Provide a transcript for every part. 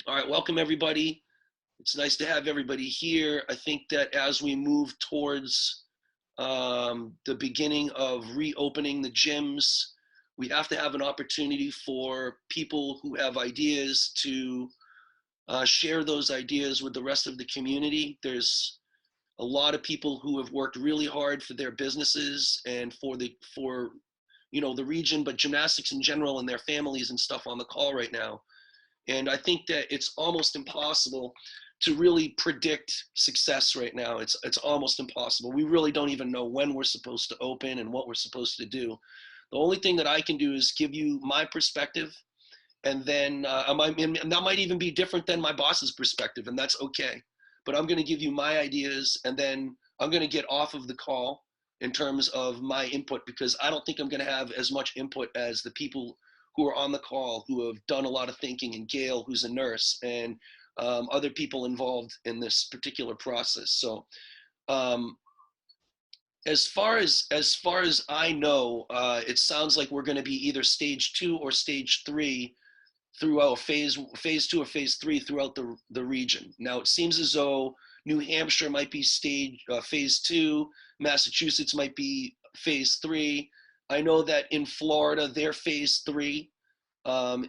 All right, welcome everybody. It's nice to have everybody here. I think that as we move towards the beginning of reopening the gyms, we have to have an opportunity for people who have ideas to share those ideas with the rest of the community. There's a lot of people who have worked really hard for their businesses and for the region, but gymnastics in general and their families and stuff on the call right now. And I think that it's almost impossible to really predict success right now. It's almost impossible. We really don't even know when we're supposed to open and what we're supposed to do. The only thing that I can do is give you my perspective, and then and that might even be different than my boss's perspective, and that's okay. But I'm going to give you my ideas, and then I'm going to get off of the call in terms of my input, because I don't think I'm going to have as much input as the people who are on the call who have done a lot of thinking, and Gail, who's a nurse, and other people involved in this particular process. So um, as far as I know, it sounds like we're going to be either stage 2 or stage 3 throughout phase 2 or phase 3 throughout the region. Now it seems as though New Hampshire might be phase 2, Massachusetts might be phase 3. I know that in Florida they're phase 3.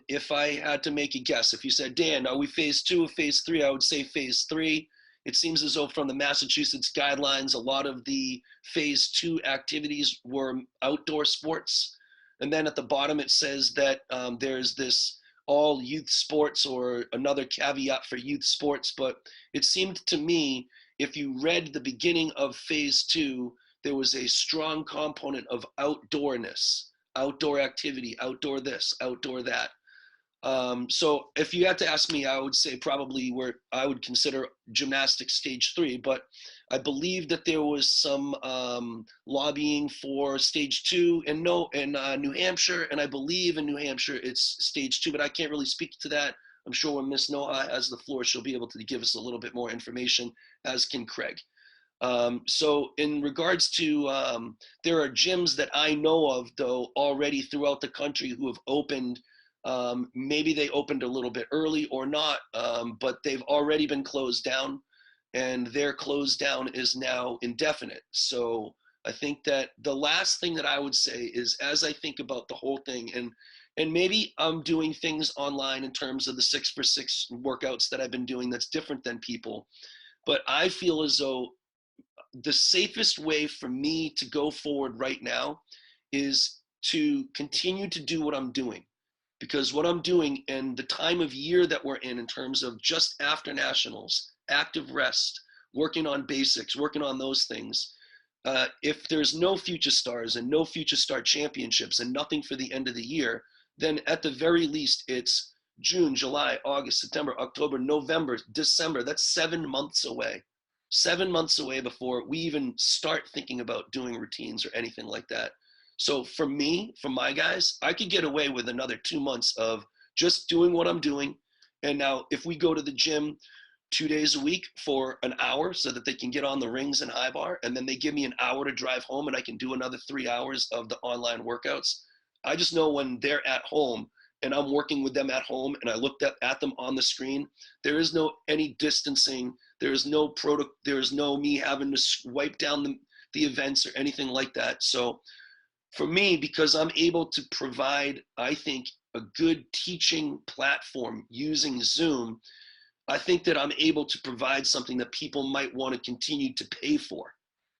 If I had to make a guess, if you said, Dan, are we phase 2 or phase 3? I would say phase 3. It seems as though from the Massachusetts guidelines, a lot of the phase 2 activities were outdoor sports. And then at the bottom, it says that there's this all youth sports, or another caveat for youth sports. But it seemed to me, if you read the beginning of phase 2, there was a strong component of outdoorness, outdoor activity, outdoor this, outdoor that. So if you had to ask me, I would say probably where I would consider gymnastics stage 3, but I believe that there was some lobbying for stage 2 in New Hampshire, and I believe in New Hampshire it's stage 2, but I can't really speak to that. I'm sure when Miss Noah has the floor, she'll be able to give us a little bit more information, as can Craig. So in regards to, there are gyms that I know of, though, already throughout the country who have opened. Maybe they opened a little bit early or not, but they've already been closed down, and their closed down is now indefinite. So I think that the last thing that I would say is, as I think about the whole thing, and maybe I'm doing things online in terms of the 6x6 workouts that I've been doing that's different than people, but I feel as though the safest way for me to go forward right now is to continue to do what I'm doing. Because what I'm doing, and the time of year that we're in terms of just after nationals, active rest, working on basics, working on those things, if there's no future stars and no future star championships and nothing for the end of the year, then at the very least it's June, July, August, September, October, November, December. That's 7 months away. 7 months away before we even start thinking about doing routines or anything like that. So for me, for my guys, I could get away with another 2 months of just doing what I'm doing. And now if we go to the gym 2 days a week for an hour so that they can get on the rings and high bar, and then they give me an hour to drive home and I can do another 3 hours of the online workouts, I just know when they're at home and I'm working with them at home and I looked at them on the screen, there is no any distancing, there is no me having to wipe down the events or anything like that. So for me, because I'm able to provide, I think, a good teaching platform using Zoom, I think that I'm able to provide something that people might want to continue to pay for.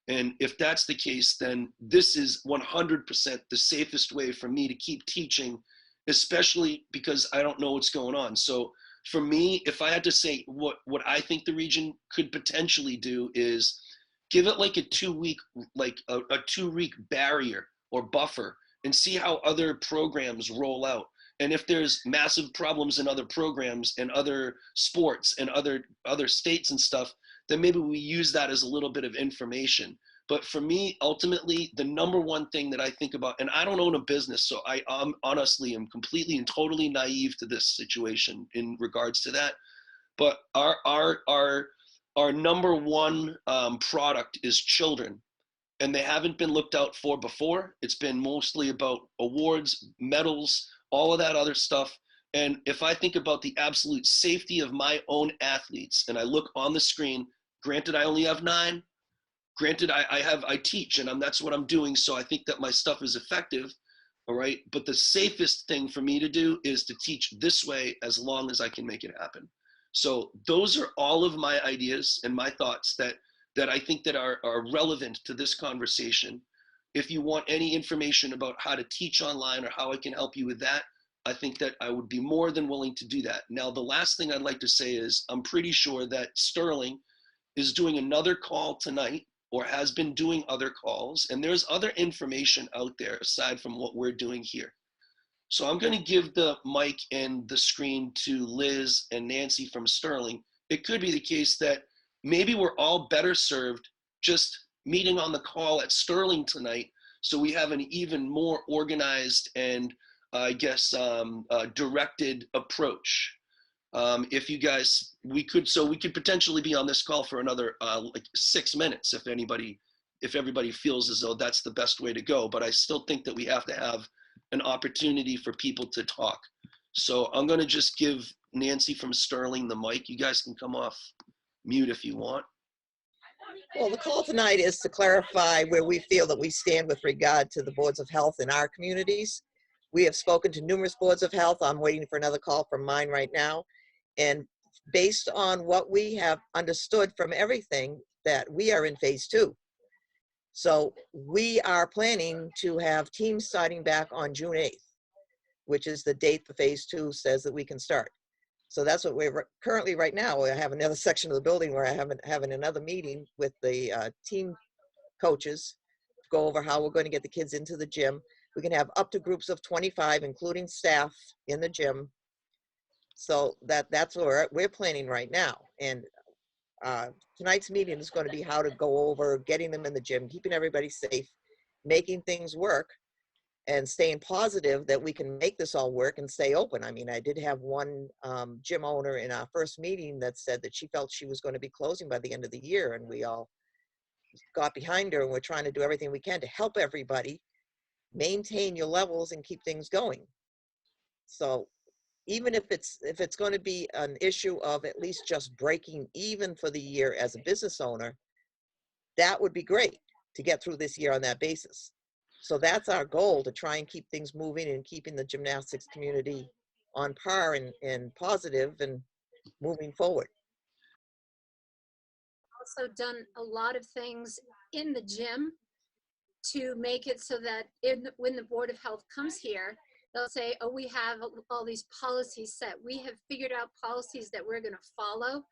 And if that's the case, then this is 100% the safest way for me to keep teaching, especially because I don't know what's going on. So for me, if I had to say what I think the region could potentially do is give it like a 2 week, like a 2 week barrier or buffer, and see how other programs roll out. And if there's massive problems in other programs and other sports and other states and stuff, then maybe we use that as a little bit of information. But for me, ultimately, the number one thing that I think about, and I don't own a business, so I honestly am completely and totally naive to this situation in regards to that. But our number one product is children, and they haven't been looked out for before. It's been mostly about awards, medals, all of that other stuff. And if I think about the absolute safety of my own athletes and I look on the screen, granted I only have 9, granted I teach and that's what I'm doing, so I think that my stuff is effective, all right, but the safest thing for me to do is to teach this way as long as I can make it happen. So those are all of my ideas and my thoughts that I think that are relevant to this conversation. If you want any information about how to teach online or how I can help you with that, I think that I would be more than willing to do that. Now, the last thing I'd like to say is I'm pretty sure that Sterling is doing another call tonight or has been doing other calls, and there's other information out there aside from what we're doing here. So I'm going to give the mic and the screen to Liz and Nancy from Sterling. It could be the case that maybe we're all better served just meeting on the call at Sterling tonight, so we have an even more organized and I guess directed approach. If you guys, we could potentially be on this call for another like 6 minutes if everybody feels as though that's the best way to go. But I still think that we have to have an opportunity for people to talk. So I'm going to just give Nancy from Sterling the mic. You guys can come off mute if you want. Well, the call tonight is to clarify where we feel that we stand with regard to the boards of health in our communities. We have spoken to numerous boards of health. I'm waiting for another call from mine right now. And based on what we have understood from everything, that we are in phase 2. So we are planning to have teams starting back on June 8th, which is the date the phase 2 says that we can start. So that's what we're currently right now. I have another section of the building where I have having another meeting with the team coaches to go over how we're going to get the kids into the gym. We can have up to groups of 25, including staff in the gym. So that's what we're planning right now. And tonight's meeting is going to be how to go over getting them in the gym, keeping everybody safe, making things work, and staying positive that we can make this all work and stay open. I mean, I did have one gym owner in our first meeting that said that she felt she was going to be closing by the end of the year, and we all got behind her, and we're trying to do everything we can to help everybody maintain your levels and keep things going. So even if it's going to be an issue of at least just breaking even for the year as a business owner, that would be great to get through this year on that basis. So that's our goal, to try and keep things moving and keeping the gymnastics community on par and positive and moving forward. Also done a lot of things in the gym to make it so that when the Board of Health comes here, they'll say, oh, we have all these policies set. We have figured out policies that we're going to follow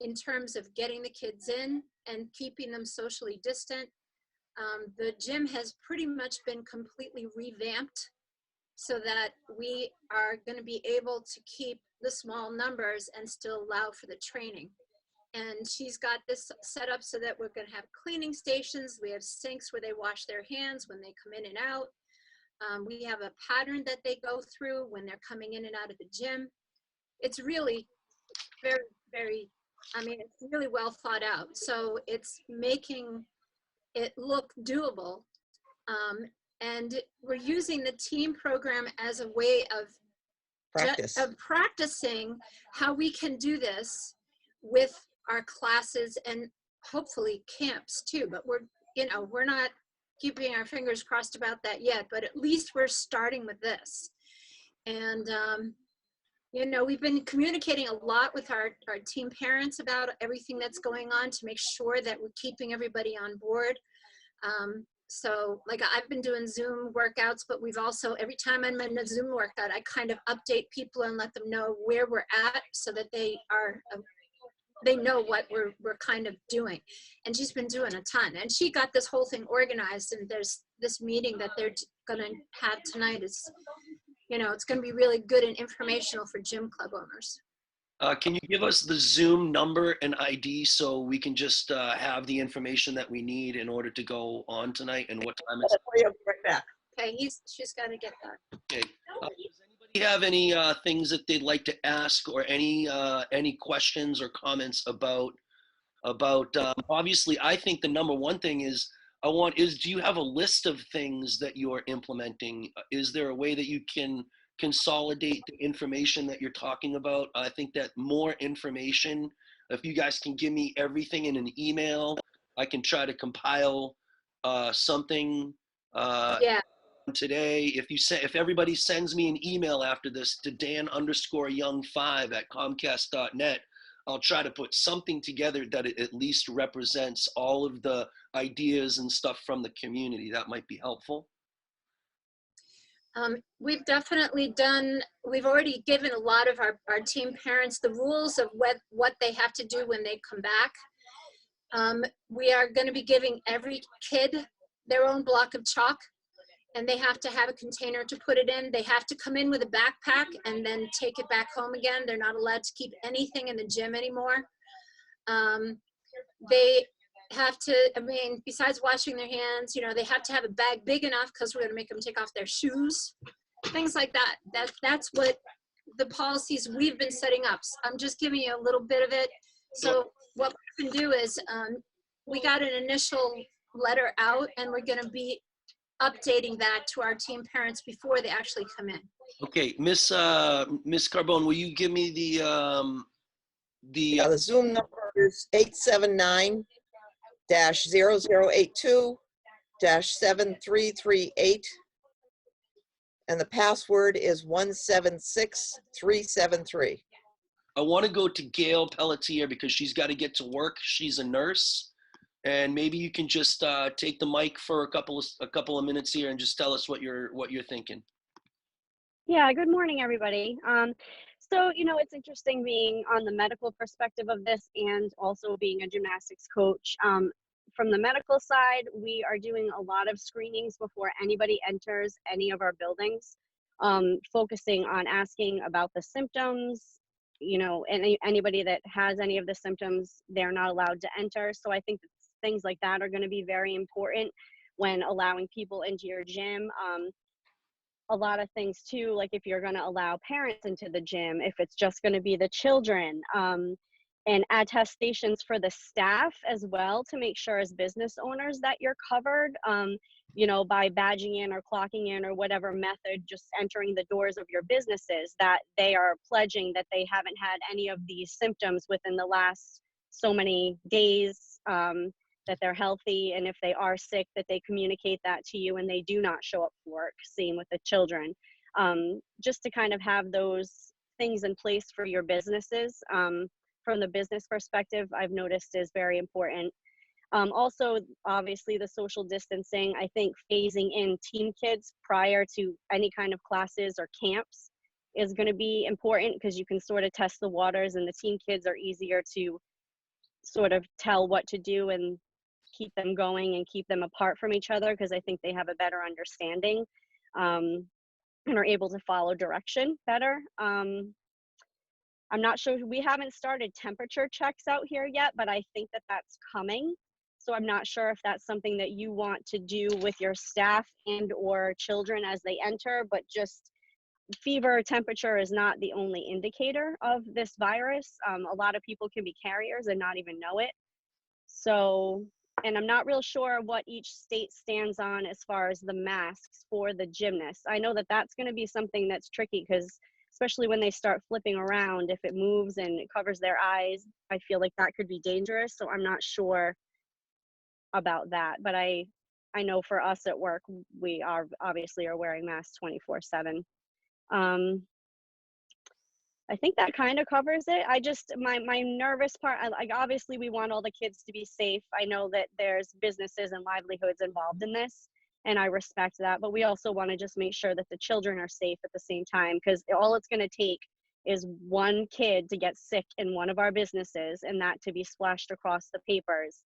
in terms of getting the kids in and keeping them socially distant. The gym has pretty much been completely revamped so that we are going to be able to keep the small numbers and still allow for the training. And she's got this set up so that we're going to have cleaning stations. We have sinks where they wash their hands when they come in and out. We have a pattern that they go through when they're coming in and out of the gym. It's really very, very, I mean, it's really well thought out. So it's making it look doable. And we're using the team program as a way of practicing how we can do this with our classes and hopefully camps too. But we're not keeping our fingers crossed about that yet, but at least we're starting with this. And we've been communicating a lot with our team parents about everything that's going on to make sure that we're keeping everybody on board. So like I've been doing Zoom workouts, but we've also, every time I'm in a Zoom workout, I kind of update people and let them know where we're at so that they know what we're kind of doing. And she's been doing a ton. And she got this whole thing organized, and there's this meeting that they're gonna have tonight. It's going to be really good and informational for gym club owners. Can you give us the Zoom number and ID so we can just have the information that we need in order to go on tonight, and what time it's? Right back. Okay, she's got to get that. Okay. Does anybody have any things that they'd like to ask, or any questions or comments about obviously, I think the number one thing is do you have a list of things that you're implementing? Is there a way that you can consolidate the information that you're talking about. I think that more information, if you guys can give me everything in an email, I can try to compile something Yeah. today. If everybody sends me an email after this to Dan_Young5 at Comcast.net, I'll try to put something together that it at least represents all of the ideas and stuff from the community. That might be helpful. We've definitely we've already given a lot of our team parents the rules of what they have to do when they come back. We are going to be giving every kid their own block of chalk, and they have to have a container to put it in. They have to come in with a backpack and then take it back home again. They're not allowed to keep anything in the gym anymore. They have to, I mean, besides washing their hands, you know, they have to have a bag big enough because we're going to make them take off their shoes, things like that. That's what the policies we've been setting up. I'm just giving you a little bit of it. So what we can do is we got an initial letter out, and we're going to be updating that to our team parents before they actually come in. Okay, Miss Carbone, will you give me the The Zoom number is 879-0082-7338. And the password is 176373. I want to go to Gail Pelletier because she's got to get to work. She's a nurse, and maybe you can just take the mic for a couple of minutes here and just tell us what you're thinking. Yeah, good morning, everybody. So, you know, it's interesting being on the medical perspective of this and also being a gymnastics coach. From the medical side, we are doing a lot of screenings before anybody enters any of our buildings, focusing on asking about the symptoms. You know, anybody that has any of the symptoms, they're not allowed to enter. So I think that things like that are going to be very important when allowing people into your gym. A lot of things too, like if you're going to allow parents into the gym, if it's just going to be the children, and attestations for the staff as well, to make sure as business owners that you're covered, you know, by badging in or clocking in or whatever method, just entering the doors of your businesses, that they are pledging that they haven't had any of these symptoms within the last so many days, that they're healthy, and if they are sick, that they communicate that to you and they do not show up for work. Same with the children. Just to kind of have those things in place for your businesses, from the business perspective, I've noticed is very important. Also, obviously, the social distancing. I think phasing in team kids prior to any kind of classes or camps is going to be important, because you can sort of test the waters, and the team kids are easier to sort of tell what to do and keep them going and keep them apart from each other, because I think they have a better understanding, and are able to follow direction better. I'm not sure, we haven't started temperature checks out here yet, but I think that that's coming. So I'm not sure if that's something that you want to do with your staff and or children as they enter, but just fever, temperature is not the only indicator of this virus. A lot of people can be carriers and not even know it. So, and I'm not real sure what each state stands on as far as the masks for the gymnasts. I know that that's going to be something that's tricky, because especially when they start flipping around, if it moves and it covers their eyes, I feel like that could be dangerous. So I'm not sure about that, but I know for us at work, we are obviously are wearing masks 24/7. I think that kind of covers it. I just, my nervous part, like obviously we want all the kids to be safe. I know that there's businesses and livelihoods involved in this, and I respect that, but we also want to just make sure that the children are safe at the same time, because all it's going to take is one kid to get sick in one of our businesses and that to be splashed across the papers.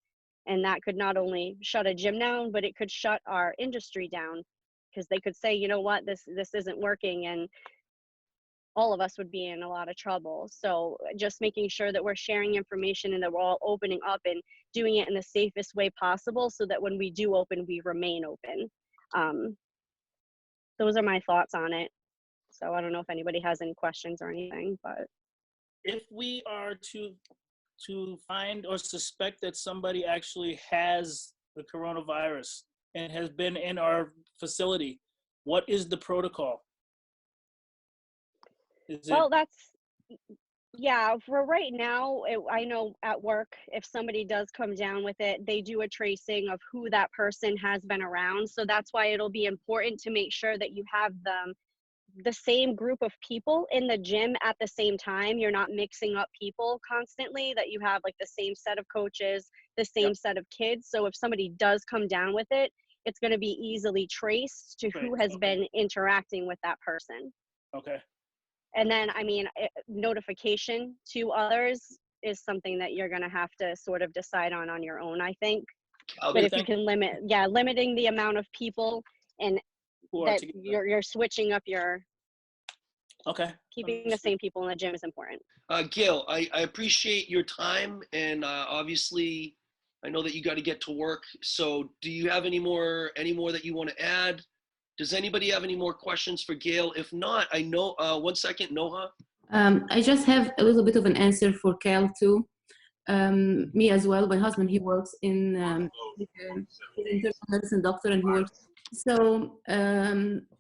And that could not only shut a gym down, but it could shut our industry down, because they could say, you know what, this isn't working, and all of us would be in a lot of trouble. So just making sure that we're sharing information and that we're all opening up and doing it in the safest way possible, so that when we do open, we remain open. Those are my thoughts on it. So I don't know if anybody has any questions or anything, but. If we are to find or suspect that somebody actually has the coronavirus and has been in our facility, what is the protocol? Is it Well, that's, yeah, for right now, I know at work, if somebody does come down with it, they do a tracing of who that person has been around. So that's why it'll be important to make sure that you have the same group of people in the gym at the same time. You're not mixing up people constantly, that you have like the same set of coaches, the Yep. same set of kids. So if somebody does come down with it, it's going to be easily traced to right? who has Okay. been interacting with that person. Okay. And then, I mean, notification to others is something that you're going to have to sort of decide on your own, I think. But Calvin, You if you think can limit, yeah, limiting the amount of people and who are that together? you're switching up your, Okay. keeping the same people in the gym is important. Gail, I appreciate your time, and obviously, I know that you got to get to work. So, do you have any more that you want to add? Does anybody have any more questions for Gail? If not, I know. One second, Noha. I just have a little bit of an answer for Cal too. Me as well. My husband, he works in he's an internal medicine doctor, and he works. So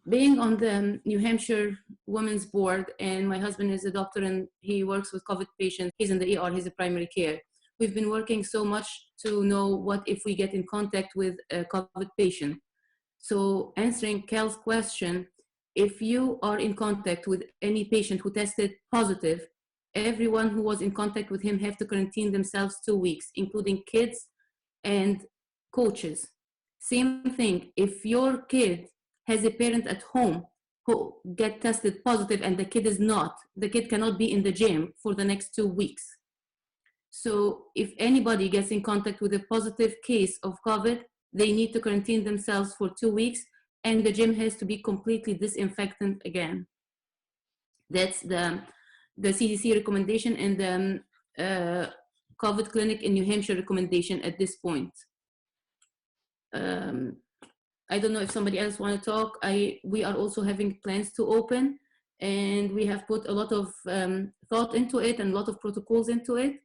being on the New Hampshire Women's Board, and my husband is a doctor and he works with COVID patients. He's in the ER. He's a primary care. We've been working so much to know what if we get in contact with a COVID patient. So answering Cal's question, if you are in contact with any patient who tested positive, everyone who was in contact with him have to quarantine themselves 2 weeks, including kids and coaches. Same thing, if your kid has a parent at home who get tested positive and the kid is not, the kid cannot be in the gym for the next 2 weeks. So if anybody gets in contact with a positive case of COVID, they need to quarantine themselves for 2 weeks, and the gym has to be completely disinfectant again. That's the CDC recommendation and the COVID clinic in New Hampshire recommendation at this point. I don't know if somebody else want to talk. We are also having plans to open, and we have put a lot of thought into it and a lot of protocols into it.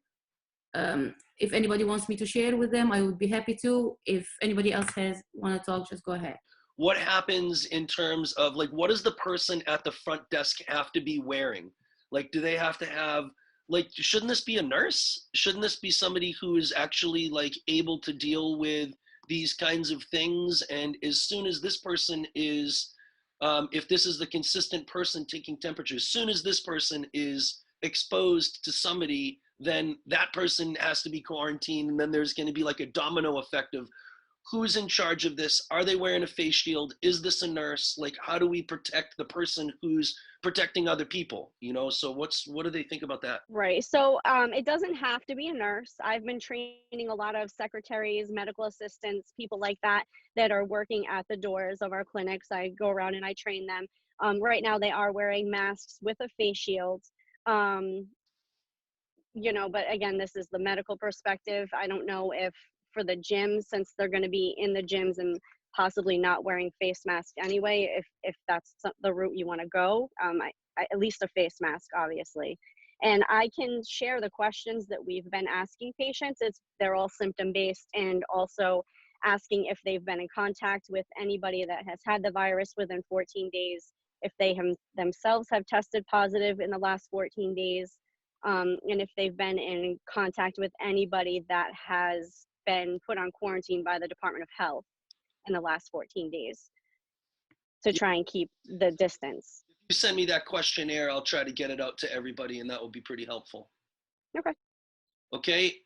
If anybody wants me to share with them, I would be happy to. If anybody else want to talk, just go ahead. What happens in terms of like, what does the person at the front desk have to be wearing? Like, do they have to have, like, shouldn't this be a nurse? Shouldn't this be somebody who is actually like able to deal with these kinds of things? And as soon as this person is, if this is the consistent person taking temperature, as soon as this person is exposed to somebody, then that person has to be quarantined. And then there's going to be like a domino effect of who's in charge of this? Are they wearing a face shield? Is this a nurse? Like, how do we protect the person who's protecting other people? You know, so what do they think about that? Right. So it doesn't have to be a nurse. I've been training a lot of secretaries, medical assistants, people like that, that are working at the doors of our clinics. I go around and I train them. Right now they are wearing masks with a face shield. You know, but again, this is the medical perspective. I don't know if for the gyms, since they're going to be in the gyms and possibly not wearing face masks anyway, if that's the route you want to go, at least a face mask, obviously. And I can share the questions that we've been asking patients. They're all symptom based, and also asking if they've been in contact with anybody that has had the virus within 14 days, if they themselves have tested positive in the last 14 days, and if they've been in contact with anybody that has been put on quarantine by the Department of Health in the last 14 days to try and keep the distance. If you send me that questionnaire, I'll try to get it out to everybody, and that will be pretty helpful. Okay. Okay,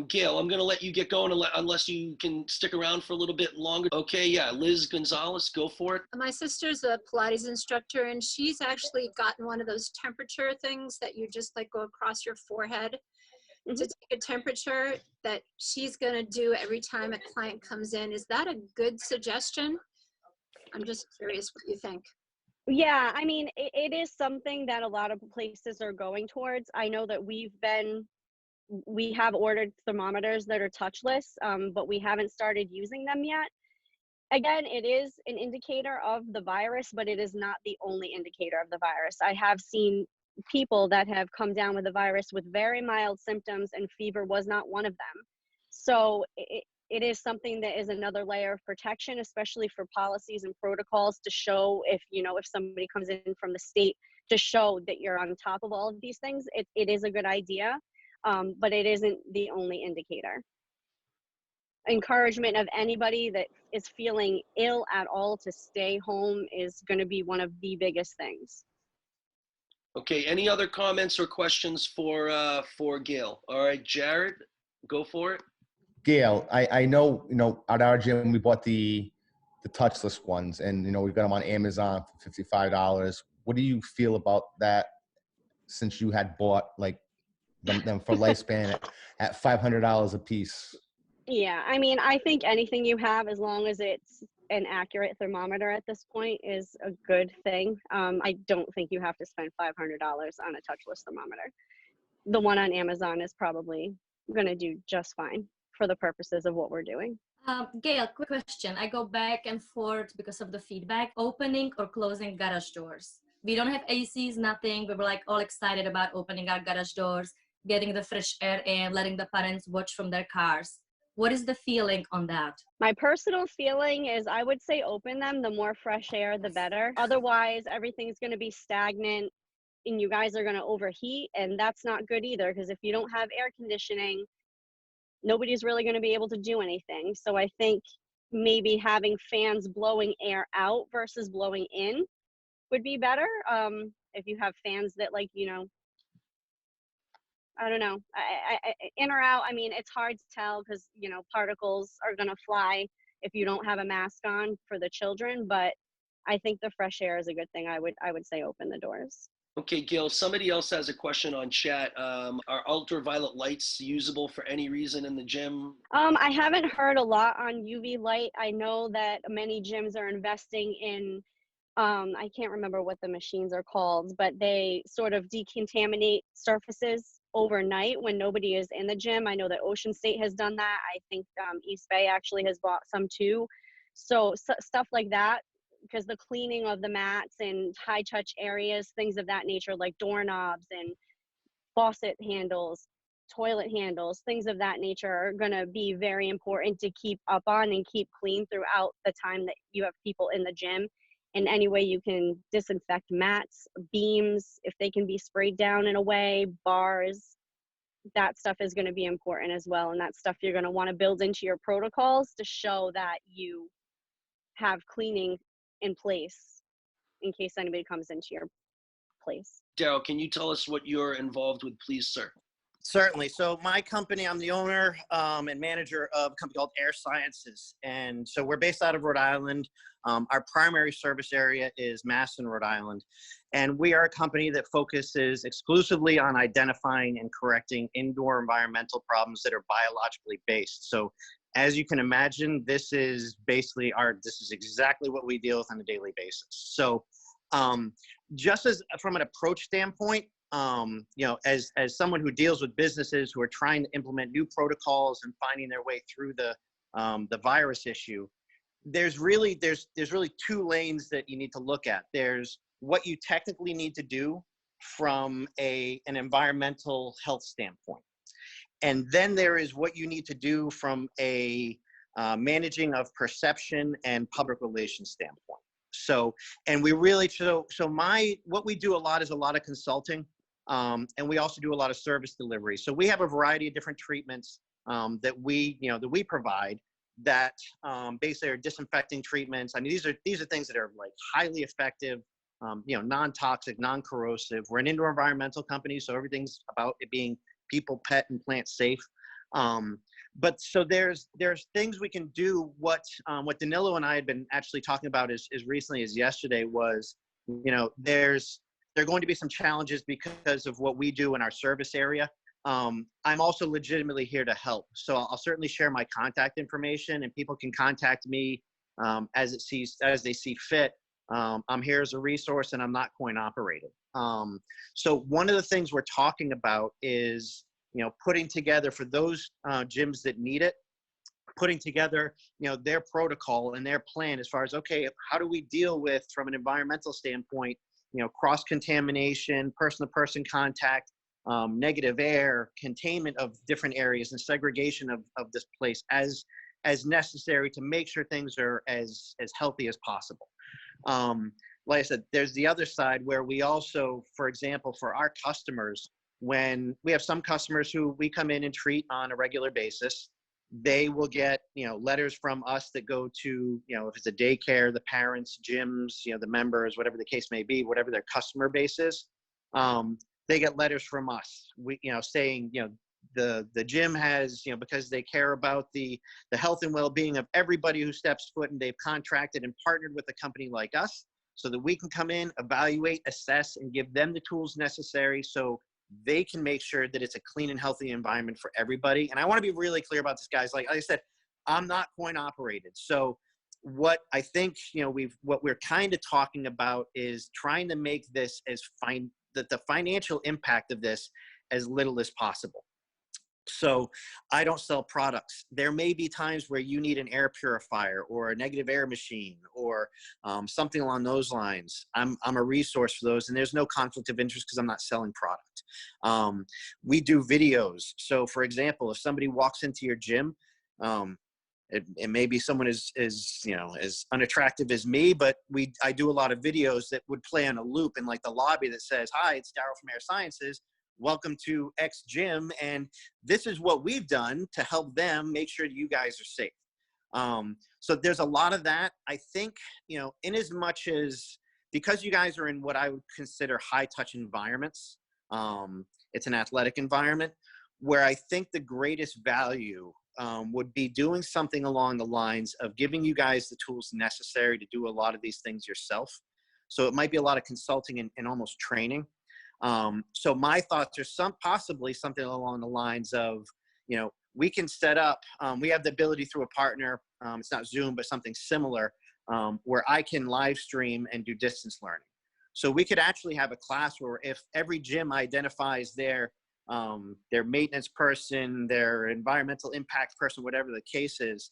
Gail, I'm going to let you get going unless you can stick around for a little bit longer. Okay, yeah, Liz Gonzalez, go for it. My sister's a Pilates instructor, and she's actually gotten one of those temperature things that you just like go across your forehead to take a temperature that she's going to do every time a client comes in. Is that a good suggestion? I'm just curious what you think. Yeah, I mean, it is something that a lot of places are going towards. I know that we have ordered thermometers that are touchless, but we haven't started using them yet. Again, it is an indicator of the virus, but it is not the only indicator of the virus. I have seen people that have come down with the virus with very mild symptoms, and fever was not one of them. So it is something that is another layer of protection, especially for policies and protocols to show if somebody comes in from the state to show that you're on top of all of these things. It is a good idea, but it isn't the only indicator. Encouragement of anybody that is feeling ill at all to stay home is going to be one of the biggest things. Okay, any other comments or questions for Gail? All right, Jared, go for it. Gail, I know, at our gym, we bought the touchless ones, and, we've got them on Amazon for $55. What do you feel about that, since you had bought like them for lifespan at $500 a piece? Yeah, I mean, I think anything you have, as long as it's an accurate thermometer at this point, is a good thing. I don't think you have to spend $500 on a touchless thermometer. The one on Amazon is probably going to do just fine for the purposes of what we're doing. Gail, quick question. I go back and forth because of the feedback. Opening or closing garage doors? We don't have ACs, nothing. We were like all excited about opening our garage doors, getting the fresh air in, letting the parents watch from their cars. What is the feeling on that? My personal feeling is I would say open them. The more fresh air, the better. Otherwise, everything's going to be stagnant and you guys are going to overheat. And that's not good either, because if you don't have air conditioning, nobody's really going to be able to do anything. So I think maybe having fans blowing air out versus blowing in would be better. If you have fans that, like, I don't know, in or out. I mean, it's hard to tell because, particles are going to fly if you don't have a mask on for the children. But I think the fresh air is a good thing. I would say open the doors. Okay, Gail, somebody else has a question on chat. Are ultraviolet lights usable for any reason in the gym? I haven't heard a lot on UV light. I know that many gyms are investing in, I can't remember what the machines are called, but they sort of decontaminate surfaces overnight when nobody is in the gym. I know that Ocean State has done that. I think East Bay actually has bought some too. So stuff like that, because the cleaning of the mats and high touch areas, things of that nature, like doorknobs and faucet handles, toilet handles, things of that nature are going to be very important to keep up on and keep clean throughout the time that you have people in the gym. And any way you can disinfect mats, beams, if they can be sprayed down in a way, bars, that stuff is going to be important as well. And that stuff you're going to want to build into your protocols to show that you have cleaning in place in case anybody comes into your place. Daryl, can you tell us what you're involved with, please, sir? Certainly. So my company, I'm the owner and manager of a company called Air Sciences. And so we're based out of Rhode Island. Our primary service area is Maston, Rhode Island. And we are a company that focuses exclusively on identifying and correcting indoor environmental problems that are biologically based. So as you can imagine, this is basically this is exactly what we deal with on a daily basis. So just as from an approach standpoint, as someone who deals with businesses who are trying to implement new protocols and finding their way through the virus issue, there's really two lanes that you need to look at. There's what you technically need to do from an environmental health standpoint. And then there is what you need to do from a managing of perception and public relations standpoint. So, and we really, what we do a lot is a lot of consulting, and we also do a lot of service delivery. So we have a variety of different treatments that we provide that basically are disinfecting treatments. I mean, these are things that are like highly effective, non-toxic, non-corrosive. We're an indoor environmental company, so everything's about it being people, pet, and plant safe. But so there's things we can do. What Danilo and I had been actually talking about as recently as yesterday was, there are going to be some challenges because of what we do in our service area. I'm also legitimately here to help. So I'll certainly share my contact information, and people can contact me as they see fit. I'm here as a resource, and I'm not coin operated. So one of the things we're talking about is, putting together for those gyms that need it, putting together, their protocol and their plan as far as, okay, how do we deal with, from an environmental standpoint, cross-contamination, person-to-person contact, negative air, containment of different areas, and segregation of this place as necessary to make sure things are as healthy as possible. Like I said, there's the other side where we also, for example, for our customers, when we have some customers who we come in and treat on a regular basis, they will get, letters from us that go to, if it's a daycare, the parents, gyms, the members, whatever the case may be, whatever their customer base is. They get letters from us, saying, the gym has, because they care about the health and well-being of everybody who steps foot, and they've contracted and partnered with a company like us so that we can come in, evaluate, assess, and give them the tools necessary so they can make sure that it's a clean and healthy environment for everybody. And I want to be really clear about this, guys. Like I said, I'm not coin operated. So what I think, what we're kind of talking about is trying to make this the financial impact of this as little as possible. So I don't sell products. There may be times where you need an air purifier or a negative air machine or something along those lines. I'm a resource for those, and there's no conflict of interest because I'm not selling product. We do videos. So for example, if somebody walks into your gym, it may be someone as unattractive as me, but I do a lot of videos that would play on a loop in like the lobby that says, "Hi, it's Daryl from Air Sciences. Welcome to X gym, and this is what we've done to help them make sure that you guys are safe." So there's a lot of that. I think, in as much as, because you guys are in what I would consider high touch environments, it's an athletic environment, where I think the greatest value would be doing something along the lines of giving you guys the tools necessary to do a lot of these things yourself. So it might be a lot of consulting and almost training. So my thoughts are possibly something along the lines of, we can set up, we have the ability through a partner, it's not Zoom, but something similar, where I can live stream and do distance learning. So we could actually have a class where if every gym identifies their maintenance person, their environmental impact person, whatever the case is,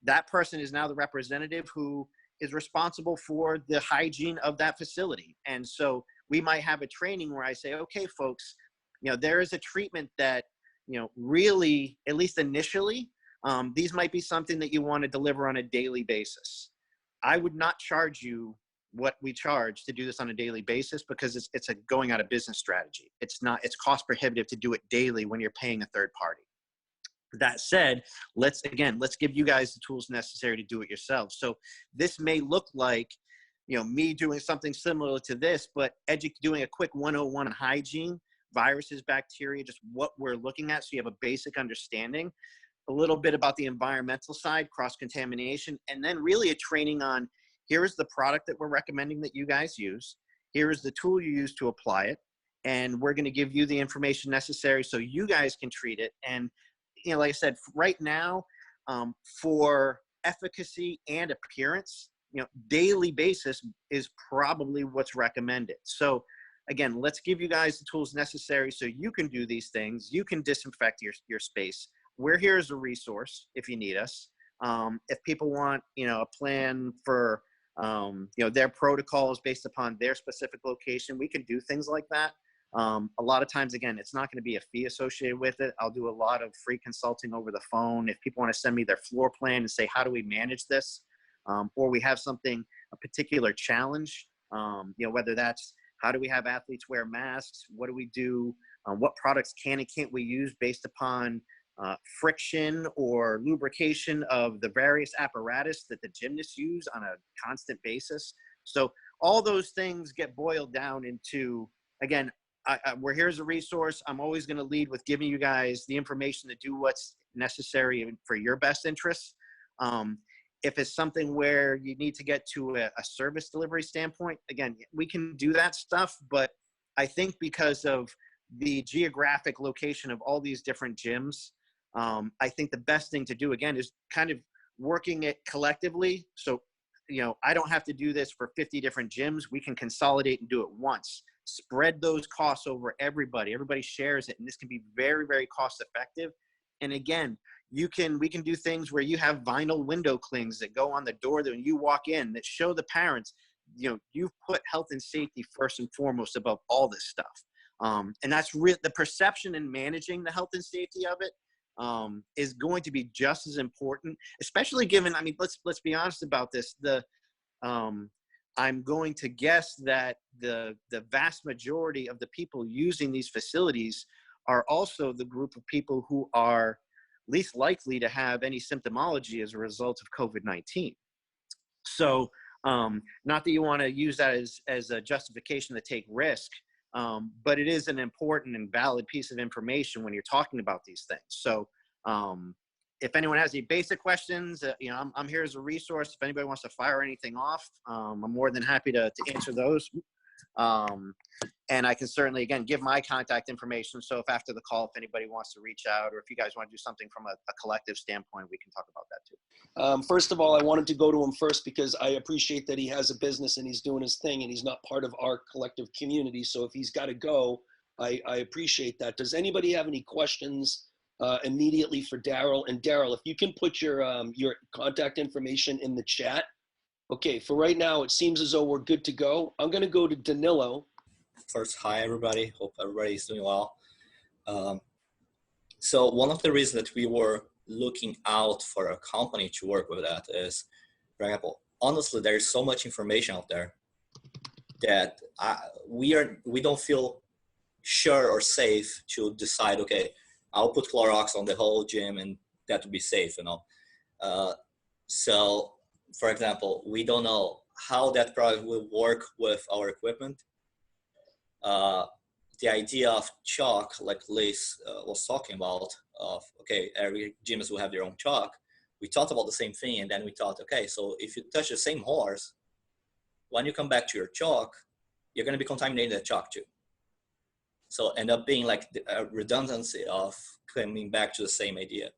that person is now the representative who is responsible for the hygiene of that facility. And so we might have a training where I say, okay, folks, there is a treatment that, really, at least initially, these might be something that you want to deliver on a daily basis. I would not charge you what we charge to do this on a daily basis because it's a going out of business strategy. It's cost prohibitive to do it daily when you're paying a third party. That said, let's give you guys the tools necessary to do it yourselves. So this may look like, me doing something similar to this, but doing a quick 101 on hygiene, viruses, bacteria, just what we're looking at. So you have a basic understanding, a little bit about the environmental side, cross-contamination, and then really a training on, here is the product that we're recommending that you guys use. Here is the tool you use to apply it. And we're going to give you the information necessary so you guys can treat it. And, like I said, right now, for efficacy and appearance, daily basis is probably what's recommended. So again, let's give you guys the tools necessary so you can do these things. You can disinfect your space. We're here as a resource if you need us. If people want, a plan for, their protocols based upon their specific location, we can do things like that. A lot of times, again, it's not going to be a fee associated with it. I'll do a lot of free consulting over the phone. If people want to send me their floor plan and say, how do we manage this? Or we have a particular challenge, whether that's how do we have athletes wear masks? What do we do? What products can and can't we use based upon friction or lubrication of the various apparatus that the gymnasts use on a constant basis? So all those things get boiled down into, again, we're here as a resource. I'm always going to lead with giving you guys the information to do what's necessary for your best interests. If it's something where you need to get to a service delivery standpoint, again, we can do that stuff. But I think because of the geographic location of all these different gyms, I think the best thing to do, again, is kind of working it collectively. So, I don't have to do this for 50 different gyms. We can consolidate and do it once. Spread those costs over everybody. Everybody shares it, and this can be very, very cost effective. And again, we can do things where you have vinyl window clings that go on the door that when you walk in that show the parents, you've put health and safety first and foremost above all this stuff. And that's the perception in managing the health and safety of it is going to be just as important, especially given, let's be honest about this. I'm going to guess that the vast majority of the people using these facilities are also the group of people who are least likely to have any symptomology as a result of COVID-19. So not that you want to use that as a justification to take risk, but it is an important and valid piece of information when you're talking about these things. So if anyone has any basic questions, you know, I'm here as a resource. If anybody wants to fire anything off, I'm more than happy to answer those. And I can certainly, again, give my contact information. So if after the call, if anybody wants to reach out, or if you guys want to do something from a collective standpoint, we can talk about that too. First of all, I wanted to go to him first because I appreciate that he has a business and he's doing his thing and he's not part of our collective community. So if he's got to go, I appreciate that. Does anybody have any questions immediately for Daryl? And Daryl, if you can put your contact information in the chat. Okay, for right now, it seems as though we're good to go. I'm going to go to Danilo. First, hi everybody. Hope everybody is doing well. So one of the reasons that we were looking out for a company to work with that is, for example, honestly, there's so much information out there that we don't feel sure or safe to decide, okay, I'll put Clorox on the whole gym and that would be safe, you know. So, for example, we don't know how that product will work with our equipment. The idea of chalk, like Liz was talking about, of okay, every gyms will have their own chalk. We thought about the same thing, and then we thought, okay, so if you touch the same horse, when you come back to your chalk, you're going to be contaminating that chalk too. So end up being like a redundancy of coming back to the same idea.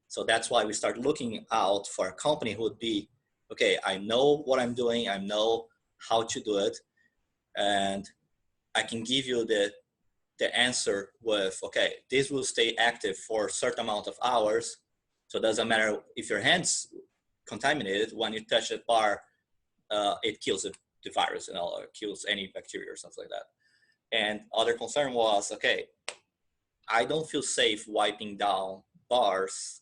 So that's why we start looking out for a company who would be, okay, I know what I'm doing, I know how to do it, and I can give you the answer with, okay, this will stay active for a certain amount of hours. So it doesn't matter if your hand's contaminated, when you touch the bar, it kills the virus, you know, or kills any bacteria or something like that. And other concern was, okay, I don't feel safe wiping down bars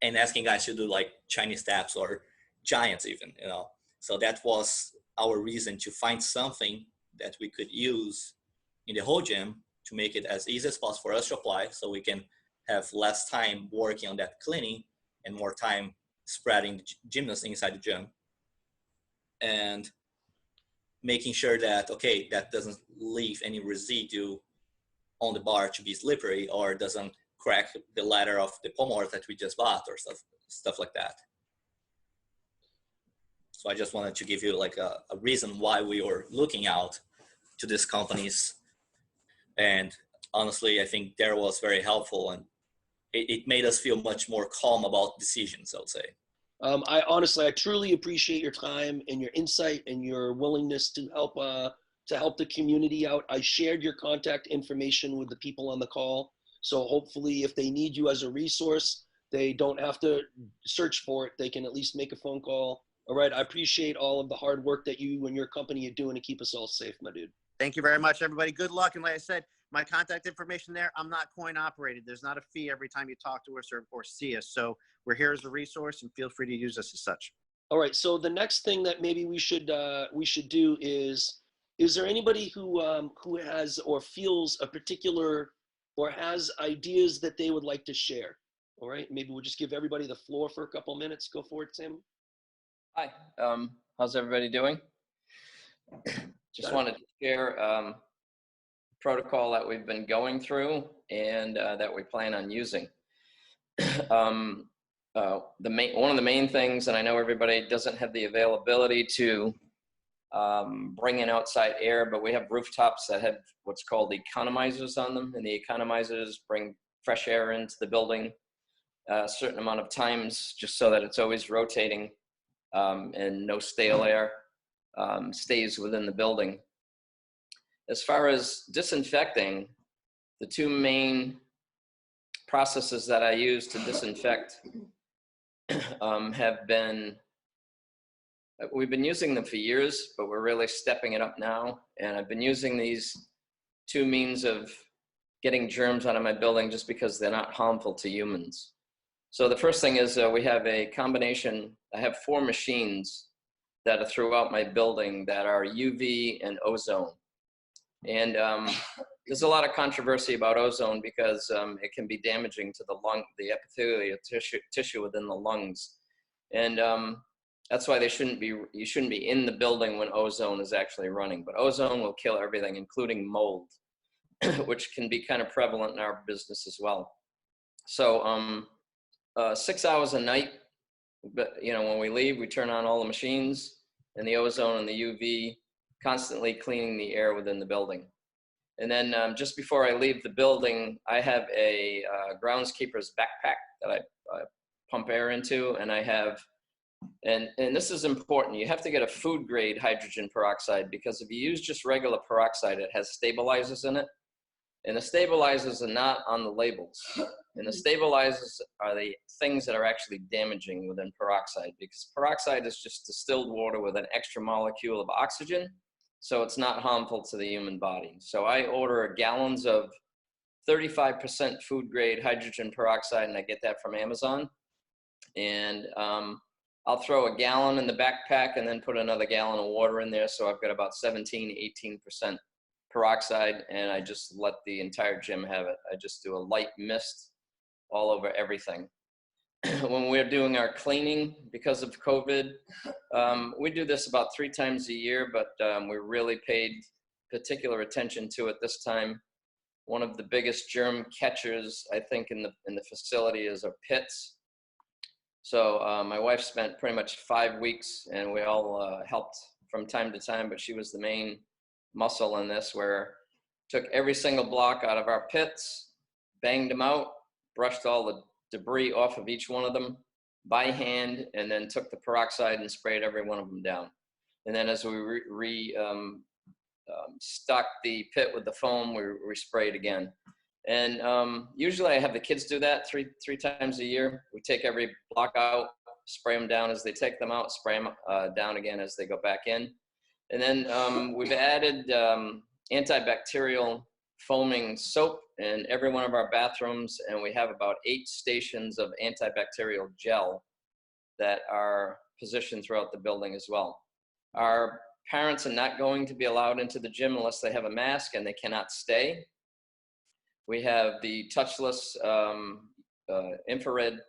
and asking guys to do like Chinese taps or giants even, you know. So that was our reason to find something that we could use in the whole gym to make it as easy as possible for us to apply, so we can have less time working on that cleaning and more time spreading the gymnasts inside the gym, and making sure that, okay, that doesn't leave any residue on the bar to be slippery, or doesn't crack the ladder of the pommel that we just bought, or stuff like that. So I just wanted to give you like a reason why we were looking out to these companies. And honestly, I think Daryl was very helpful, and it made us feel much more calm about decisions, I would say. I truly appreciate your time and your insight and your willingness to help the community out. I shared your contact information with the people on the call. So hopefully if they need you as a resource, they don't have to search for it. They can at least make a phone call. All right. I appreciate all of the hard work that you and your company are doing to keep us all safe, my dude. Thank you very much, everybody. Good luck. And like I said, my contact information there, I'm not coin operated. There's not a fee every time you talk to us or see us. So we're here as a resource, and feel free to use us as such. All right. So the next thing that maybe we should do is there anybody who has or feels a particular or has ideas that they would like to share? All right. Maybe we'll just give everybody the floor for a couple of minutes. Go for it, Sam. Hi. How's everybody doing? Just wanted to share protocol that we've been going through and that we plan on using. One of the main things, and I know everybody doesn't have the availability to bring in outside air, but we have rooftops that have what's called economizers on them, and the economizers bring fresh air into the building a certain amount of times, just so that it's always rotating and no stale air stays within the building. As far as disinfecting, the two main processes that I use to disinfect we've been using them for years, but we're really stepping it up now. And I've been using these two means of getting germs out of my building just because they're not harmful to humans. So the first thing is we have a combination. I have 4 machines that are throughout my building that are UV and ozone. And there's a lot of controversy about ozone because it can be damaging to the lung, the epithelial tissue within the lungs. And that's why you shouldn't be in the building when ozone is actually running. But ozone will kill everything, including mold, which can be kind of prevalent in our business as well. So 6 hours a night, but when we leave, we turn on all the machines and the ozone and the UV, constantly cleaning the air within the building. And then just before I leave the building, I have a groundskeeper's backpack that I pump air into, and I have, and this is important, you have to get a food grade hydrogen peroxide, because if you use just regular peroxide, it has stabilizers in it. And the stabilizers are not on the labels. And the stabilizers are the things that are actually damaging within peroxide, because peroxide is just distilled water with an extra molecule of oxygen. So it's not harmful to the human body. So I order gallons of 35% food grade hydrogen peroxide, and I get that from Amazon. And I'll throw a gallon in the backpack and then put another gallon of water in there. So I've got about 17, 18% peroxide, and I just let the entire gym have it. I just do a light mist all over everything. When we're doing our cleaning because of COVID, we do this about 3 times a year, but we really paid particular attention to it this time. One of the biggest germ catchers, I think, in the facility is our pits. So my wife spent pretty much 5 weeks, and we all helped from time to time, but she was the main muscle in this, where took every single block out of our pits, banged them out, brushed all the debris off of each one of them by hand, and then took the peroxide and sprayed every one of them down. And then as we stock the pit with the foam, we spray it again. And usually I have the kids do that three times a year. We take every block out, spray them down as they take them out, spray them down again as they go back in. And then we've added antibacterial foaming soap in every one of our bathrooms, and we have about 8 stations of antibacterial gel that are positioned throughout the building as well. Our parents are not going to be allowed into the gym unless they have a mask, and they cannot stay. We have the touchless infrared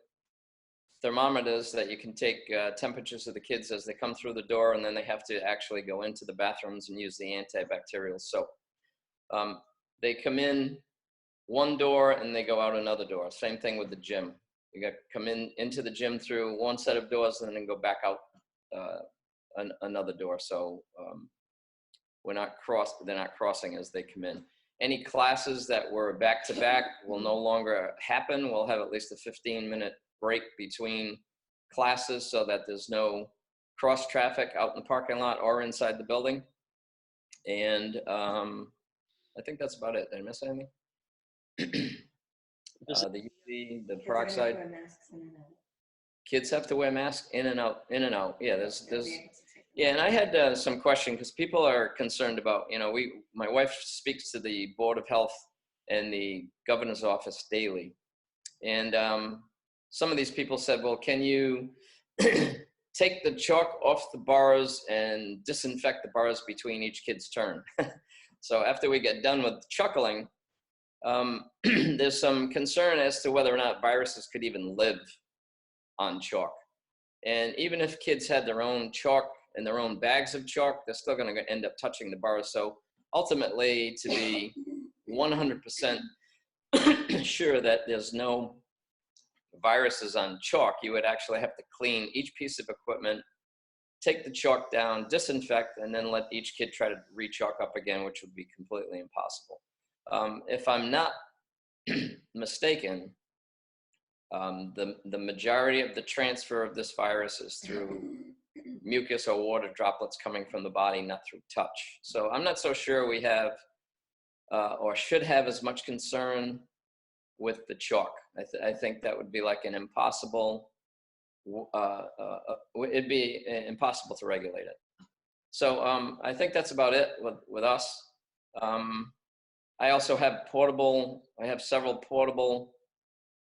thermometers that you can take temperatures of the kids as they come through the door, and then they have to actually go into the bathrooms and use the antibacterial soap. They come in one door and they go out another door. Same thing with the gym. You got to come into the gym through one set of doors and then go back out another door. So they're not crossing as they come in. Any classes that were back to back will no longer happen. We'll have at least a 15-minute break between classes so that there's no cross traffic out in the parking lot or inside the building. And I think that's about it. Did I miss anything? The UV, the peroxide. Kids have to wear masks in and out, in and out. Yeah, there's yeah, and I had some question because people are concerned about, my wife speaks to the Board of Health and the governor's office daily. And some of these people said, well, can you take the chalk off the bars and disinfect the bars between each kid's turn? So after we get done with chuckling, there's some concern as to whether or not viruses could even live on chalk. And even if kids had their own chalk and their own bags of chalk, they're still going to end up touching the bars. So ultimately, to be 100% sure that there's no viruses on chalk, you would actually have to clean each piece of equipment, take the chalk down, disinfect, and then let each kid try to re-chalk up again, which would be completely impossible. If I'm not mistaken, the majority of the transfer of this virus is through mucus or water droplets coming from the body, not through touch. So I'm not so sure we have or should have as much concern with the chalk. I think that would be like an impossible, it'd be impossible to regulate it. So I think that's about it with us. I also have several portable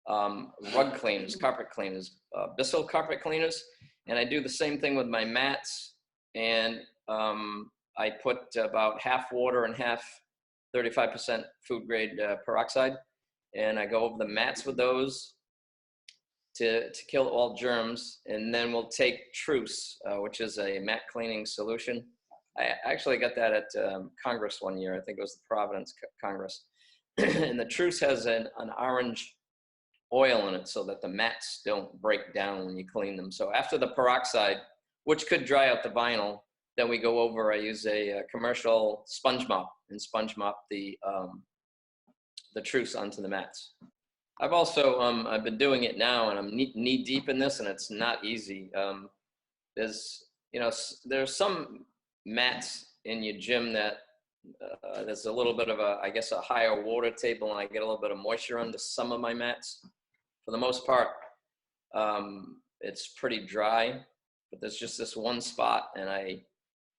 rug cleaners, carpet cleaners, Bissell carpet cleaners, and I do the same thing with my mats and I put about half water and half 35% food grade peroxide, and I go over the mats with those to kill all germs. And then we'll take Truce, which is a mat cleaning solution. I actually got that at Congress one year. I think it was the Providence Congress. And the Truce has an orange oil in it so that the mats don't break down when you clean them. So after the peroxide, which could dry out the vinyl, then we go over, I use a commercial sponge mop and sponge mop the Truce onto the mats. I've also, I've been doing it now, and I'm knee deep in this, and it's not easy. There's some mats in your gym that there's a little bit of I guess a higher water table, and I get a little bit of moisture under some of my mats. For the most part, it's pretty dry, but there's just this one spot, and I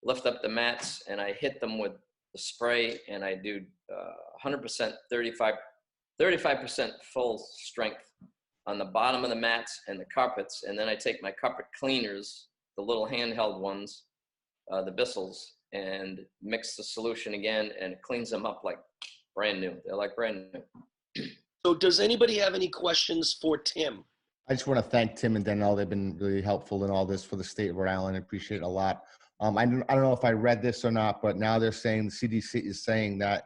lift up the mats and I hit them with the spray, and I do 100%, 35% full strength on the bottom of the mats and the carpets. And then I take my carpet cleaners, the little handheld ones, the Bissels, and mix the solution again, and it cleans them up like brand new. They're like brand new. So does anybody have any questions for Tim? I just want to thank Tim and Danielle. They've been really helpful in all this for the state of Rhode Island. I appreciate it a lot. I don't know if I read this or not, but now they're saying the CDC is saying that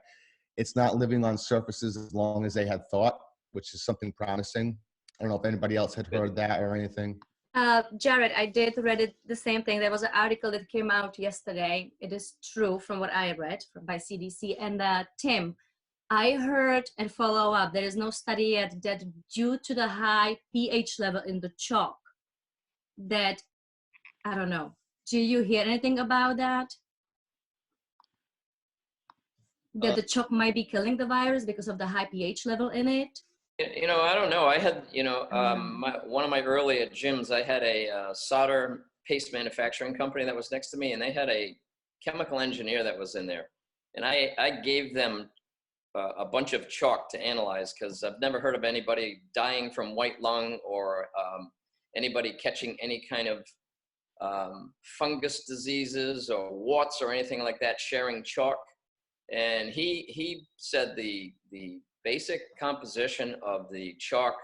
it's not living on surfaces as long as they had thought, which is something promising. I don't know if anybody else had heard that or anything. Jared, I did read it, the same thing. There was an article that came out yesterday. It is true from what I read by CDC. And Tim, I heard and follow up, there is no study yet that due to the high pH level in the chalk, that, I don't know. Do you hear anything about that? That the chalk might be killing the virus because of the high pH level in it? I don't know. I had, one of my earlier gyms, I had a solder paste manufacturing company that was next to me, and they had a chemical engineer that was in there. And I gave them a bunch of chalk to analyze, because I've never heard of anybody dying from white lung or anybody catching any kind of fungus diseases or warts or anything like that sharing chalk. And he said the basic composition of the chalk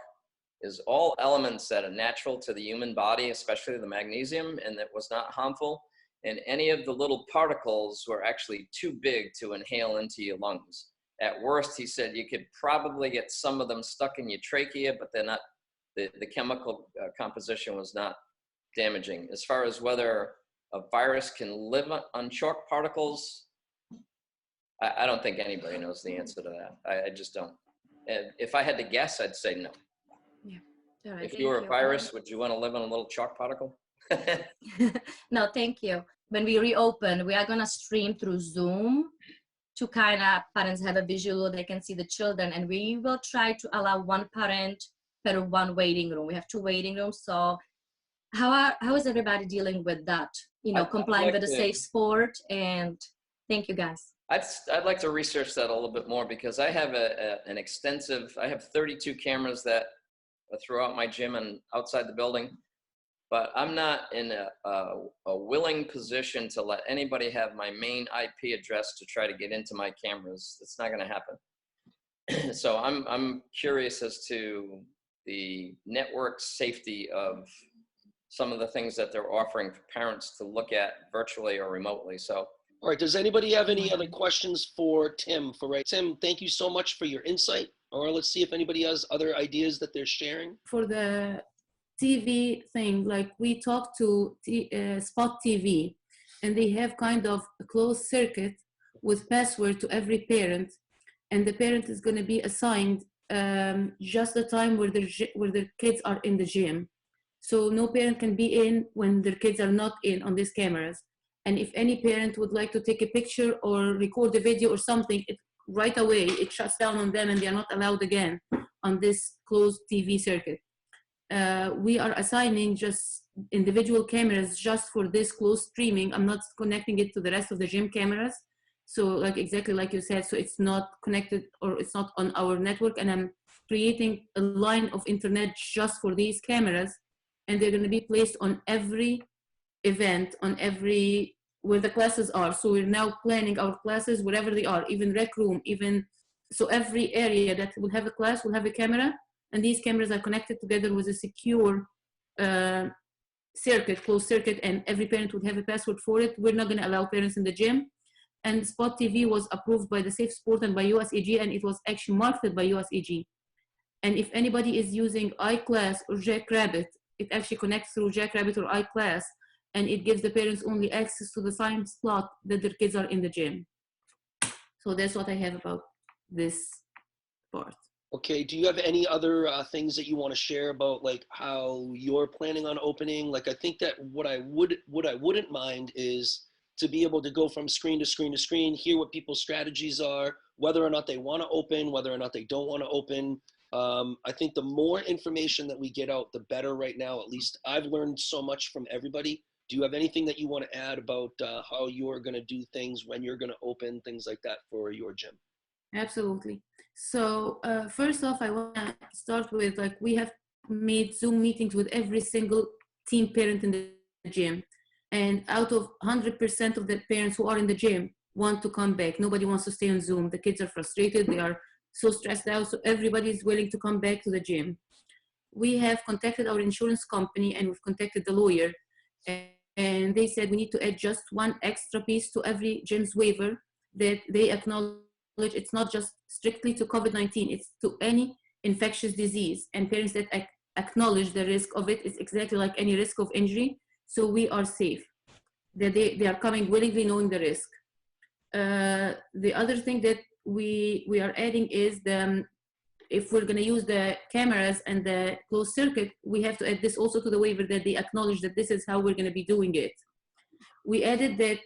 is all elements that are natural to the human body, especially the magnesium, and that was not harmful. And any of the little particles were actually too big to inhale into your lungs. At worst, he said you could probably get some of them stuck in your trachea, but they're not, the chemical composition was not damaging. As far as whether a virus can live on chalk particles, I don't think anybody knows the answer to that. I just don't. And if I had to guess, I'd say no. Yeah. Right, if you were a virus, would you want to live on a little chalk particle? No, thank you. When we reopen, we are going to stream through Zoom to kind of parents have a visual, they can see the children, and we will try to allow one parent per one waiting room. We have 2 waiting rooms. So how is everybody dealing with that? Complying with a safe sport, and thank you guys. I'd like to research that a little bit more, because I have an extensive, I have 32 cameras that are throughout my gym and outside the building, but I'm not in a willing position to let anybody have my main IP address to try to get into my cameras. It's not going to happen. So I'm curious as to the network safety of some of the things that they're offering for parents to look at virtually or remotely. So. All right, does anybody have any other questions for Tim? Tim, thank you so much for your insight. Or let's see if anybody has other ideas that they're sharing. For the TV thing, like we talked to Spot TV, and they have kind of a closed circuit with password to every parent, and the parent is going to be assigned just the time where their kids are in the gym. So no parent can be in when their kids are not in on these cameras. And if any parent would like to take a picture or record a video or something, right away it shuts down on them, and they are not allowed again on this closed TV circuit. We are assigning just individual cameras just for this closed streaming. I'm not connecting it to the rest of the gym cameras. So exactly like you said, so it's not connected or it's not on our network, and I'm creating a line of internet just for these cameras, and they're going to be placed on every event, on every where the classes are. So we're now planning our classes wherever they are, even rec room, even, so every area that will have a class will have a camera, and these cameras are connected together with a secure circuit, closed circuit, and every parent would have a password for it. We're not going to allow parents in the gym. And Spot TV was approved by the Safe Sport and by USAG, and it was actually marketed by USAG. And if anybody is using iClass or Jackrabbit, it actually connects through Jackrabbit or iClass, and it gives the parents only access to the time slot that their kids are in the gym. So that's what I have about this part. Okay, do you have any other things that you want to share about like how you're planning on opening? Like, I think that what I wouldn't mind is to be able to go from screen to screen to screen, hear what people's strategies are, whether or not they want to open, whether or not they don't want to open. I think the more information that we get out, the better right now. At least I've learned so much from everybody. Do you have anything that you want to add about how you're going to do things, when you're going to open, things like that for your gym? Absolutely. So first off, I want to start with, like, we have made Zoom meetings with every single team parent in the gym. And out of 100% of the parents who are in the gym want to come back. Nobody wants to stay on Zoom. The kids are frustrated. They are so stressed out. So everybody is willing to come back to the gym. We have contacted our insurance company and we've contacted the lawyer. And they said we need to add just one extra piece to every gym's waiver, that they acknowledge it's not just strictly to COVID-19, it's to any infectious disease. And parents that acknowledge the risk of it is exactly like any risk of injury. So we are safe, that they are coming willingly knowing the risk. The other thing that we are adding is if we're going to use the cameras and the closed circuit, we have to add this also to the waiver, that they acknowledge that this is how we're going to be doing it. We added that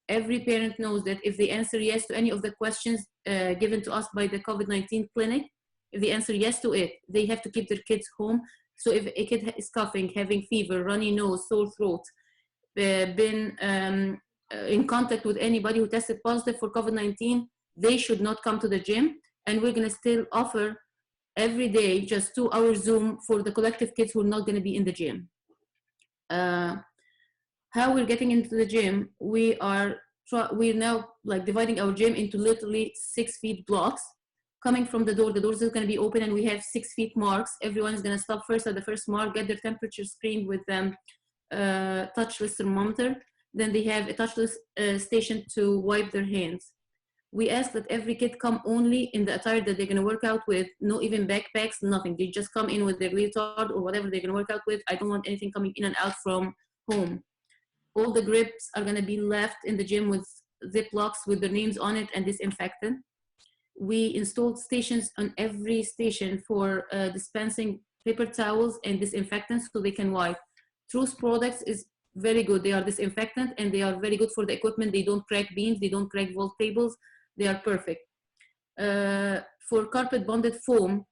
every parent knows that if they answer yes to any of the questions given to us by the COVID-19 clinic, if they answer yes to it, they have to keep their kids home. So if a kid is coughing, having fever, runny nose, sore throat, been in contact with anybody who tested positive for COVID-19, they should not come to the gym. And we're going to still offer every day just 2 hours Zoom for the collective kids who are not going to be in the gym. How we're getting into the gym, we're now like dividing our gym into literally 6 feet blocks. Coming from the door is going to be open, and we have 6 feet marks. Everyone is going to stop first at the first mark, get their temperature screened with touchless thermometer. Then they have a touchless station to wipe their hands. We ask that every kid come only in the attire that they're going to work out with, no even backpacks, nothing. They just come in with their leotard or whatever they're going to work out with. I don't want anything coming in and out from home. All the grips are going to be left in the gym with Ziplocs with their names on it and disinfectant. We installed stations on every station for dispensing paper towels and disinfectants so they can wipe. Truce products is very good. They are disinfectant and they are very good for the equipment. They don't crack beams, they don't crack vault tables. They are perfect. For carpet bonded foam,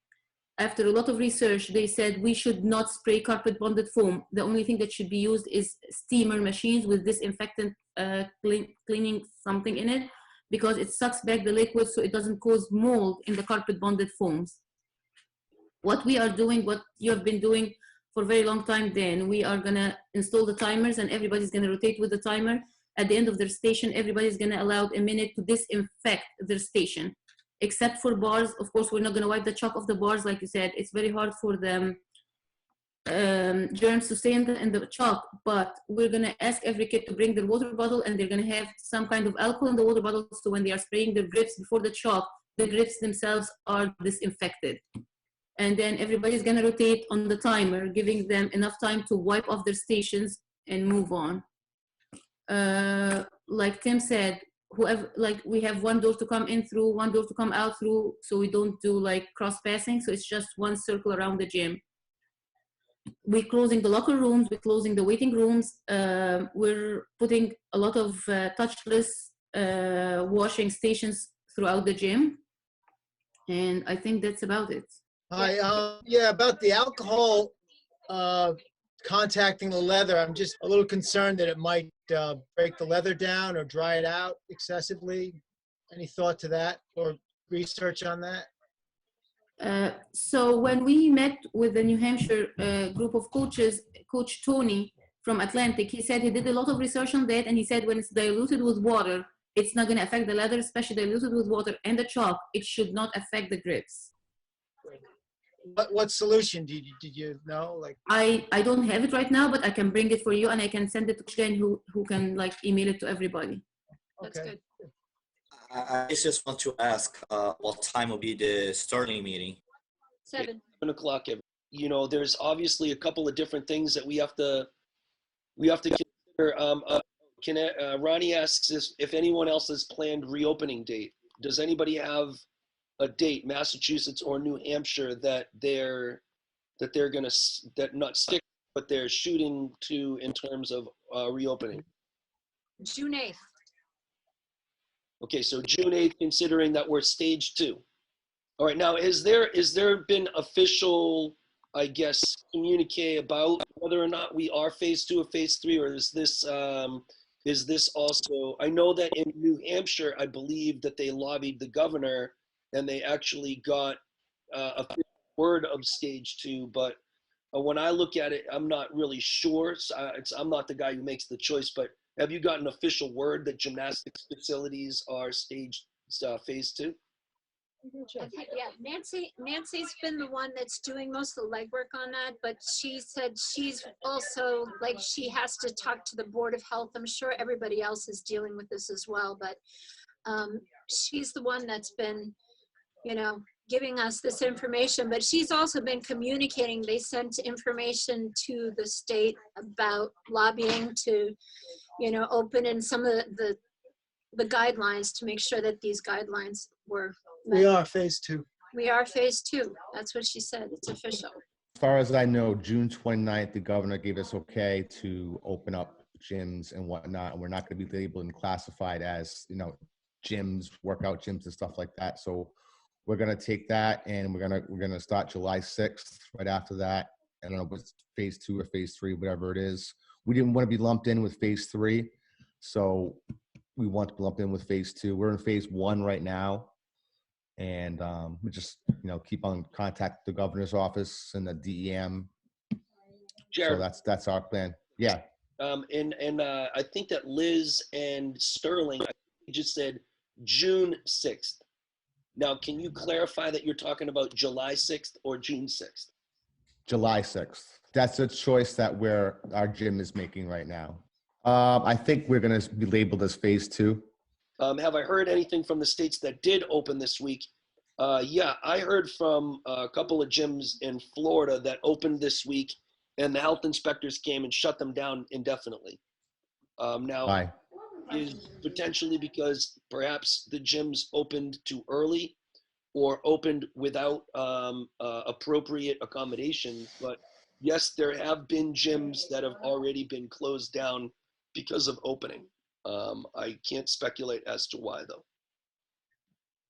after a lot of research, they said we should not spray carpet bonded foam. The only thing that should be used is steamer machines with disinfectant cleaning something in it, because it sucks back the liquid so it doesn't cause mold in the carpet bonded foams. What we are doing, what you have been doing for a very long time, then we are gonna install the timers and everybody's gonna rotate with the timer. At the end of their station, everybody's gonna allow a minute to disinfect their station. Except for bars, of course, we're not gonna wipe the chalk off the bars, like you said. It's very hard for the germs to stay in the chalk, but we're gonna ask every kid to bring their water bottle, and they're gonna have some kind of alcohol in the water bottle, so when they are spraying their grips before the chalk, the grips themselves are disinfected. And then everybody's gonna rotate on the timer, giving them enough time to wipe off their stations and move on. Like Tim said, whoever, like, we have one door to come in through, one door to come out through, so we don't do like cross passing, so it's just one circle around the gym. We're closing the locker rooms, we're closing the waiting rooms, we're putting a lot of touchless washing stations throughout the gym, and I think that's about it. Hi, yeah, about the alcohol contacting the leather, I'm just a little concerned that it might break the leather down or dry it out excessively. Any thought to that or research on that? So when we met with the New Hampshire group of coaches, Coach Tony from Atlantic. He said he did a lot of research on that, and he said when it's diluted with water, it's not going to affect the leather, especially diluted with water and the chalk. It should not affect the grips. What solution did you know? Like, I don't have it right now, but I can bring it for you, and I can send it to Jen, who can like email it to everybody. That's okay. good. I just want to ask what time will be the Sterling meeting? 7. 7 o'clock. You know, there's obviously a couple of different things that we have to consider. Ronnie asks if anyone else has planned reopening date. Does anybody have a date, Massachusetts or New Hampshire, that they're gonna not stick, but they're shooting to in terms of reopening? June 8th. Okay, so June 8th, considering that we're stage 2. All right, now is there been official, I guess, communique about whether or not we are phase 2 or phase 3, or is this also? I know that in New Hampshire, I believe that they lobbied the governor and they actually got a word of stage 2, but when I look at it, I'm not really sure. So I'm not the guy who makes the choice, but have you got an official word that gymnastics facilities are staged phase 2? I think, yeah, Nancy's been the one that's doing most of the legwork on that, but she said she's also, like, she has to talk to the Board of Health. I'm sure everybody else is dealing with this as well, but she's the one that's been, you know, giving us this information, but she's also been communicating. They sent information to the state about lobbying to, you know, open in some of the guidelines to make sure that these guidelines were met. We are phase 2. We are phase 2. That's what she said. It's official. As far as I know, June 29th, the governor gave us okay to open up gyms and whatnot, and we're not going to be labeled and classified as, you know, gyms, workout gyms and stuff like that. So we're going to take that, and we're going to start July 6th right after that. I don't know if it's phase 2 or phase 3, whatever it is. We didn't want to be lumped in with phase 3, so we want to be lumped in with phase 2. We're in phase 1 right now, and we just, you know, keep on contact the governor's office and the DEM. Jared, So that's our plan. Yeah. and I think that Liz and Sterling just said June 6th. Now, can you clarify that you're talking about July 6th or June 6th? July 6th. That's a choice that our gym is making right now. I think we're going to be labeled as phase 2. Have I heard anything from the states that did open this week? Yeah, I heard from a couple of gyms in Florida that opened this week, and the health inspectors came and shut them down indefinitely. Now, Why? is potentially because perhaps the gyms opened too early or opened without appropriate accommodation. But yes, there have been gyms that have already been closed down because of opening. I can't speculate as to why, though.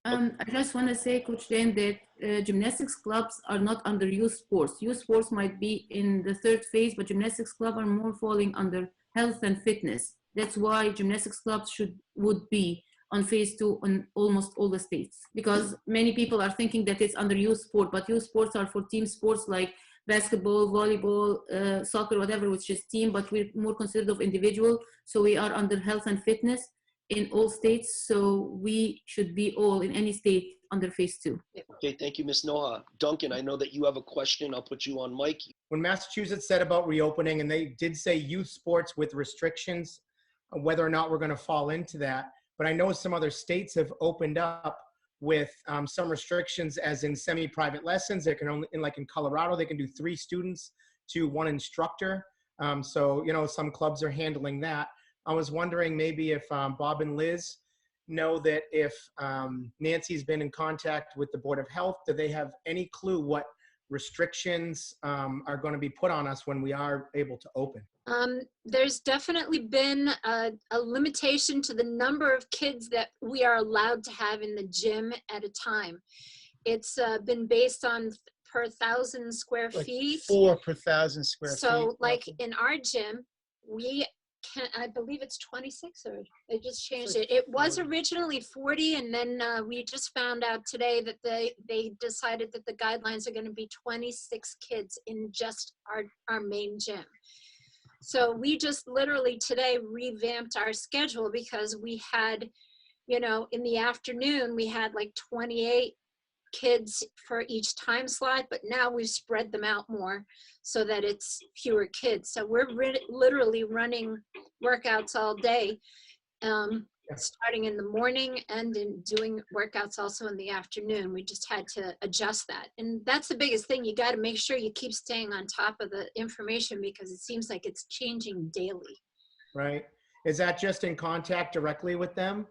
I just want to say, Coach Dan, that gymnastics clubs are not under youth sports. Youth sports might be in the 3rd phase, but gymnastics clubs are more falling under health and fitness. That's why gymnastics clubs would be on phase 2 on almost all the states, because many people are thinking that it's under youth sport, but youth sports are for team sports like basketball, volleyball, soccer, whatever, which is team, but we're more considered of individual. So we are under health and fitness in all states. So we should be all in any state under phase 2. Okay, thank you, Ms. Noha. Duncan, I know that you have a question. I'll put you on mic. When Massachusetts said about reopening, and they did say youth sports with restrictions, whether or not we're going to fall into that. But I know some other states have opened up with some restrictions, as in semi-private lessons. They can only, like in Colorado, they can do 3 students to 1 instructor. So, you know, some clubs are handling that. I was wondering maybe if Bob and Liz know that if Nancy's been in contact with the Board of Health, do they have any clue what restrictions are going to be put on us when we are able to open? There's definitely been a limitation to the number of kids that we are allowed to have in the gym at a time. It's been based on per 1,000 square feet. 4 per 1,000 square feet. So like in our gym, we can, I believe it's 26, or they just changed it. It was originally 40, and then we just found out today that they decided that the guidelines are going to be 26 kids in just our main gym. So we just literally today revamped our schedule because we had, you know, in the afternoon, we had like 28 kids for each time slot, but now we've spread them out more so that it's fewer kids. So we're literally running workouts all day, starting in the morning and in doing workouts also in the afternoon. We just had to adjust that. And that's the biggest thing. You got to make sure you keep staying on top of the information because it seems like it's changing daily. Right. Is that just in contact directly with them?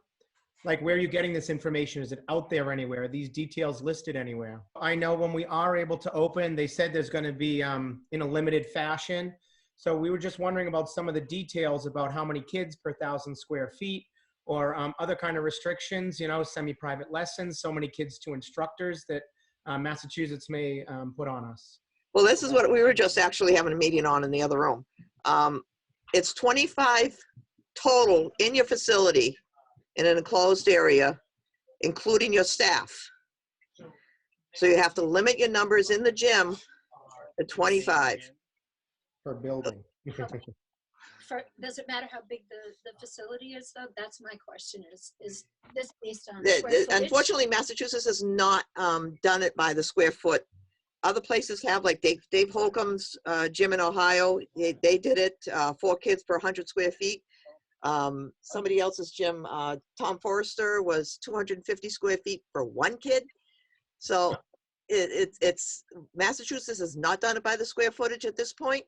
Like, where are you getting this information? Is it out there anywhere? Are these details listed anywhere? I know when we are able to open, they said there's going to be in a limited fashion. So we were just wondering about some of the details about how many kids per 1,000 square feet, or other kind of restrictions, you know, semi-private lessons, so many kids to instructors that Massachusetts may put on us. Well, this is what we were just actually having a meeting on in the other room. It's 25 total in your facility in an enclosed area, including your staff. So you have to limit your numbers in the gym to 25. Per building. Does it matter how big the facility is though? That's my question, is this based on square footage? Unfortunately, Massachusetts has not done it by the square foot. Other places have, like Dave Holcomb's gym in Ohio, they did it, 4 kids per 100 square feet. Somebody else's gym, Tom Forrester, was 250 square feet for 1 kid. So it's Massachusetts has not done it by the square footage at this point.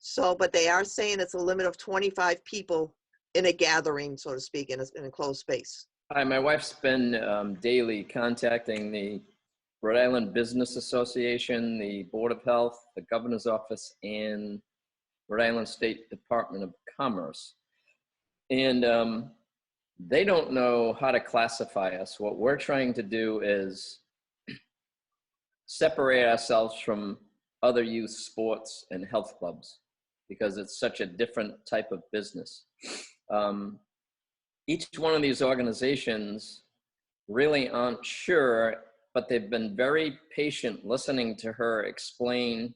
So, but they are saying it's a limit of 25 people in a gathering, so to speak, in an enclosed space. Hi, my wife's been daily contacting the Rhode Island Business Association, the Board of Health, the Governor's Office, and Rhode Island State Department of Commerce. And they don't know how to classify us. What we're trying to do is separate ourselves from other youth sports and health clubs because it's such a different type of business. Each one of these organizations really aren't sure, but they've been very patient listening to her explain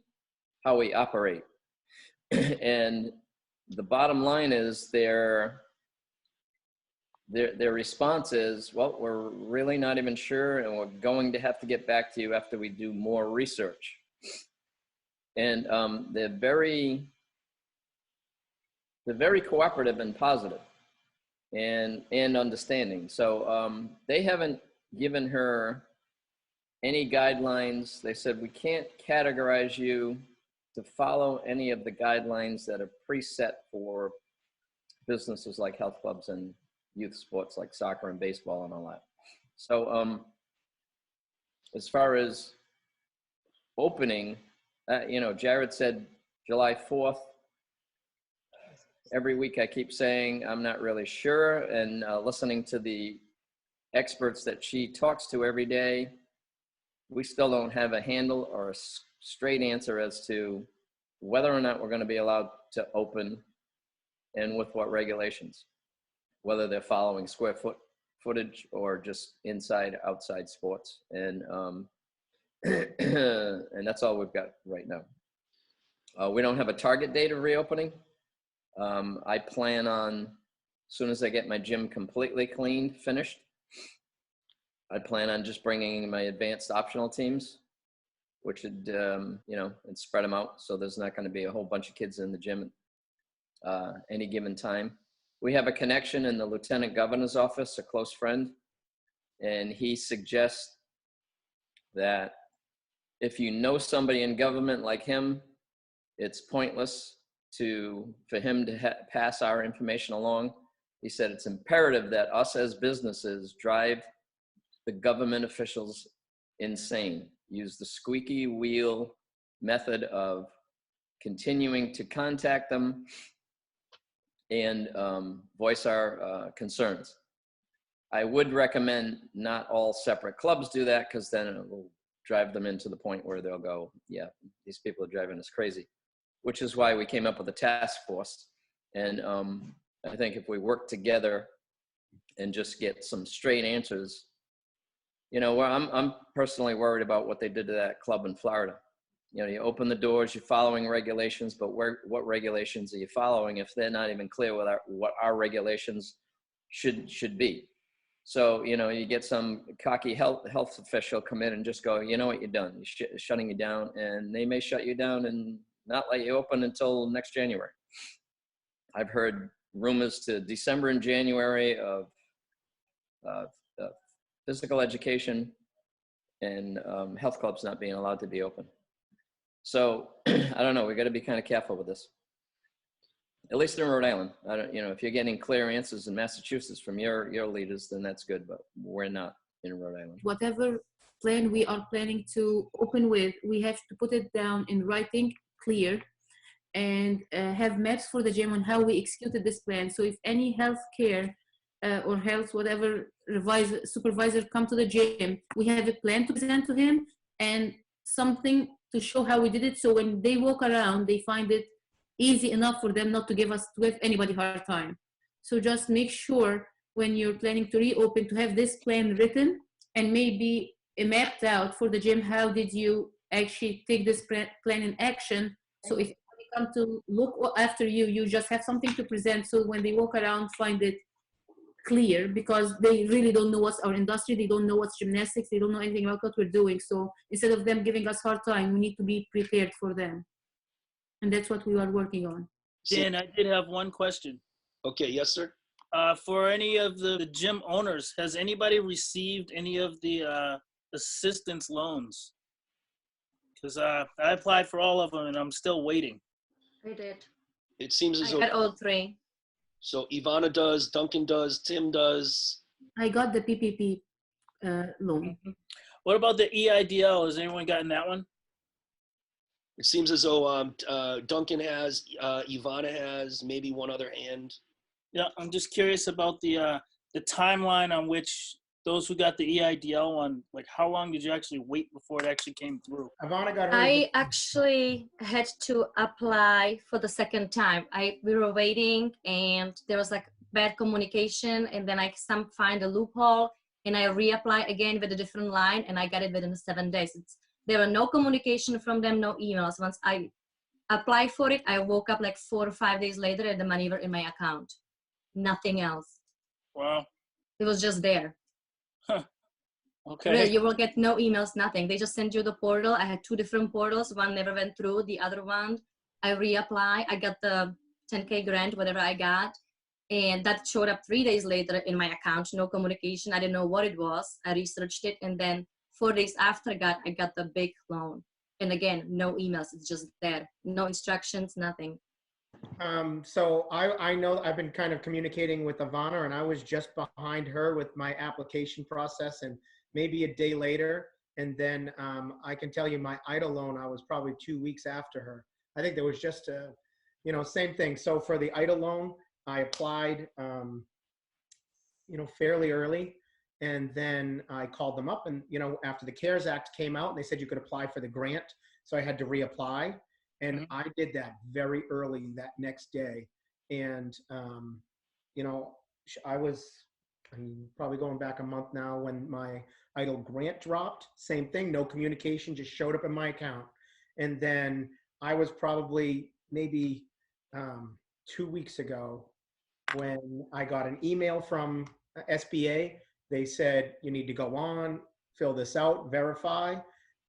how we operate. And the bottom line is their response is, well, we're really not even sure, and we're going to have to get back to you after we do more research. And they're very cooperative and positive and understanding. So they haven't given her any guidelines. They said, we can't categorize you to follow any of the guidelines that are preset for businesses like health clubs and youth sports like soccer and baseball and all that. So as far as opening, you know, Jared said July 4th. Every week I keep saying I'm not really sure, and listening to the experts that she talks to every day, we still don't have a handle or a straight answer as to whether or not we're going to be allowed to open and with what regulations, whether they're following square footage or just inside, outside sports. And and that's all we've got right now. We don't have a target date of reopening. I plan on, as soon as I get my gym completely cleaned, finished, I plan on just bringing my advanced optional teams, which would, you know, and spread them out. So there's not going to be a whole bunch of kids in the gym at any given time. We have a connection in the Lieutenant Governor's office, a close friend, and he suggests that if you know somebody in government like him, it's pointless for him to pass our information along. He said it's imperative that us as businesses drive the government officials insane. Use the squeaky wheel method of continuing to contact them and voice our concerns. I would recommend not all separate clubs do that, because then it will drive them into the point where they'll go, yeah, these people are driving us crazy, which is why we came up with a task force. And I think if we work together and just get some straight answers, you know, I'm personally worried about what they did to that club in Florida. you open the doors, you're following regulations, but what regulations are you following if they're not even clear with what our regulations should be? So, you get some cocky health official come in and just go, you know what, you're done. You're shutting you down, and they may shut you down and not let you open until next January. I've heard rumors to December and January of physical education and health clubs not being allowed to be open. So I don't know. We got to be kind of careful with this. At least in Rhode Island, I don't. If you're getting clear answers in Massachusetts from your leaders, then that's good. But we're not in Rhode Island. Whatever plan we are planning to open with, we have to put it down in writing, clear, and have maps for the gym on how we executed this plan. So if any healthcare or health whatever supervisor come to the gym, we have a plan to present to him and something to show how we did it. So when they walk around, they find it easy enough for them not to give anybody a hard time. So just make sure when you're planning to reopen to have this plan written and maybe mapped out for the gym. How did you actually take this plan in action? So if they come to look after you, you just have something to present. So when they walk around, find it clear, because they really don't know what's our industry. They don't know what's gymnastics. They don't know anything about what we're doing. So instead of them giving us hard time, we need to be prepared for them. And that's what we are working on. Dan, I did have one question. Okay, yes, sir. For any of the gym owners, has anybody received any of the assistance loans? Because I applied for all of them and I'm still waiting. I did. It seems as I though. got all three. So Ivana does, Duncan does, Tim does. I got the PPP loan. What about the EIDL? Has anyone gotten that one? It seems as though Duncan has, Ivana has, maybe one other hand. Yeah, I'm just curious about the timeline on which those who got the EIDL one, like how long did you actually wait before it actually came through? Ivana got hers. I actually had to apply for the second time. We were waiting and there was like bad communication, and then I find a loophole and I reapply again with a different line, and I got it within 7 days. There were no communication from them, no emails. Once I applied for it, I woke up like 4 or 5 days later and the money were in my account. Nothing else. Wow. It was just there. Huh. Okay. Really, you will get no emails, nothing. They just send you the portal. I had 2 different portals. One never went through. The other one, I reapply. I got the 10K grant, whatever I got. And that showed up 3 days later in my account. No communication. I didn't know what it was. I researched it. And then 4 days after I got the big loan. And again, no emails. It's just there. No instructions, nothing. So I know I've been kind of communicating with Ivana, and I was just behind her with my application process, and maybe a day later. And then I can tell you my EIDL loan, I was probably 2 weeks after her. I think there was just same thing. So for the EIDL loan, I applied, fairly early. And then I called them up, and, after the CARES Act came out, and they said you could apply for the grant. So I had to reapply. And I did that very early that next day. And, I'm probably going back a month now when my EIDL grant dropped. Same thing, no communication, just showed up in my account. And then I was probably maybe 2 weeks ago when I got an email from SBA. They said, you need to go on, fill this out, verify.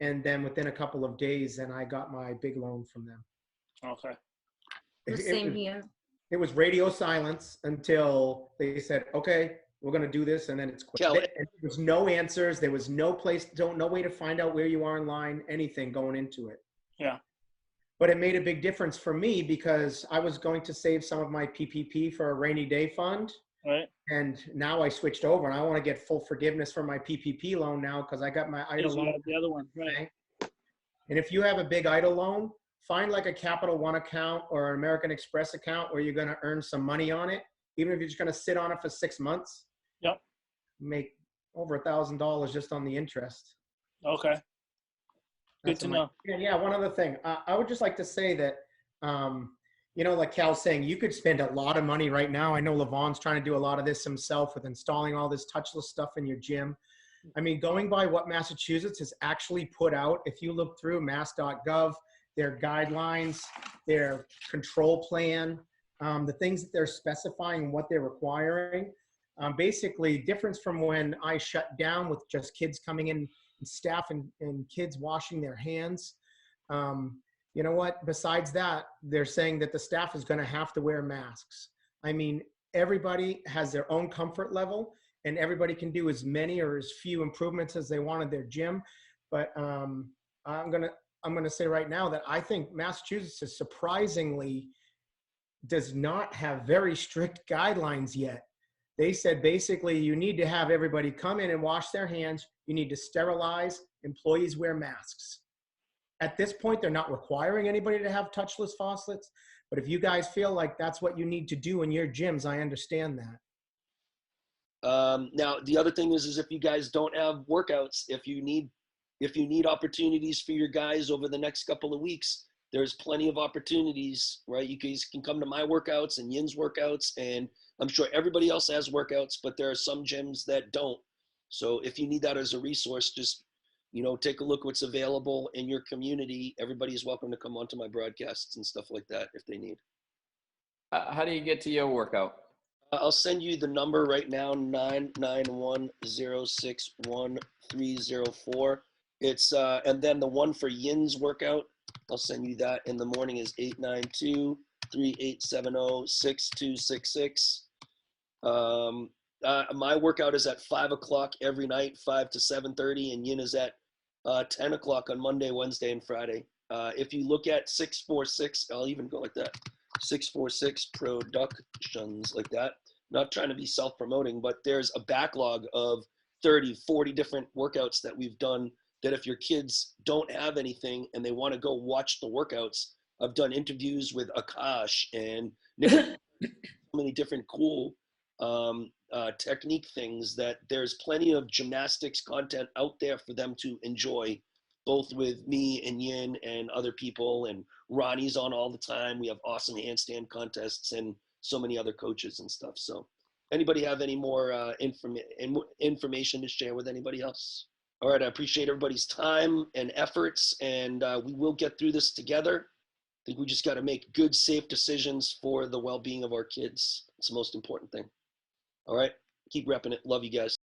And then within a couple of days, then I got my big loan from them. Okay. The same here. It was radio silence until they said, okay, we're going to do this. And then it's quick. Kelly. There was no answers. There was no place, no way to find out where you are in line, anything going into it. Yeah. But it made a big difference for me because I was going to save some of my PPP for a rainy day fund. Right. And now I switched over, and I want to get full forgiveness for my PPP loan now because I got my EIDL loan. The other one, right. And if you have a big EIDL loan, find like a Capital One account or an American Express account where you're going to earn some money on it. Even if you're just going to sit on it for 6 months. Yep. Make over $1,000 just on the interest. Okay. Good to know. Yeah. One other thing. I would just like to say that, like Cal's saying, you could spend a lot of money right now. I know Levon's trying to do a lot of this himself with installing all this touchless stuff in your gym. I mean, going by what Massachusetts has actually put out, if you look through mass.gov, their guidelines, their control plan, the things that they're specifying, what they're requiring, basically difference from when I shut down with just kids coming in and staff and kids washing their hands. You know what, besides that, they're saying that the staff is gonna have to wear masks. I mean, everybody has their own comfort level and everybody can do as many or as few improvements as they want in their gym. But I'm gonna say right now that I think Massachusetts is surprisingly does not have very strict guidelines yet. They said basically you need to have everybody come in and wash their hands. You need to sterilize, employees wear masks. At this point, they're not requiring anybody to have touchless faucets, but if you guys feel like that's what you need to do in your gyms, I understand that. Now, the other thing is if you guys don't have workouts, if you need opportunities for your guys over the next couple of weeks, there's plenty of opportunities, right? You guys can come to my workouts and Yin's workouts, and I'm sure everybody else has workouts, but there are some gyms that don't. So if you need that as a resource, just, take a look what's available in your community. Everybody is welcome to come onto my broadcasts and stuff like that if they need. How do you get to your workout? I'll send you the number right now, 991061304. It's and then the one for Yin's workout, I'll send you that in the morning, is 892-3870-6266. My workout is at 5 o'clock every night, 5 to 7:30, and Yin is at 10 o'clock on Monday, Wednesday, and Friday. If you look at 646, I'll even go like that, 646 Productions, like that. Not trying to be self-promoting, but there's a backlog of 30, 40 different workouts that we've done that if your kids don't have anything and they want to go watch the workouts, I've done interviews with Akash and Nick, so many different cool technique things that there's plenty of gymnastics content out there for them to enjoy, both with me and Yin and other people, and Ronnie's on all the time. We have awesome handstand contests and so many other coaches and stuff. So anybody have any more information to share with anybody else? All right, I appreciate everybody's time and efforts, and we will get through this together. I think we just got to make good, safe decisions for the well-being of our kids. It's the most important thing. All right, keep repping it. Love you guys.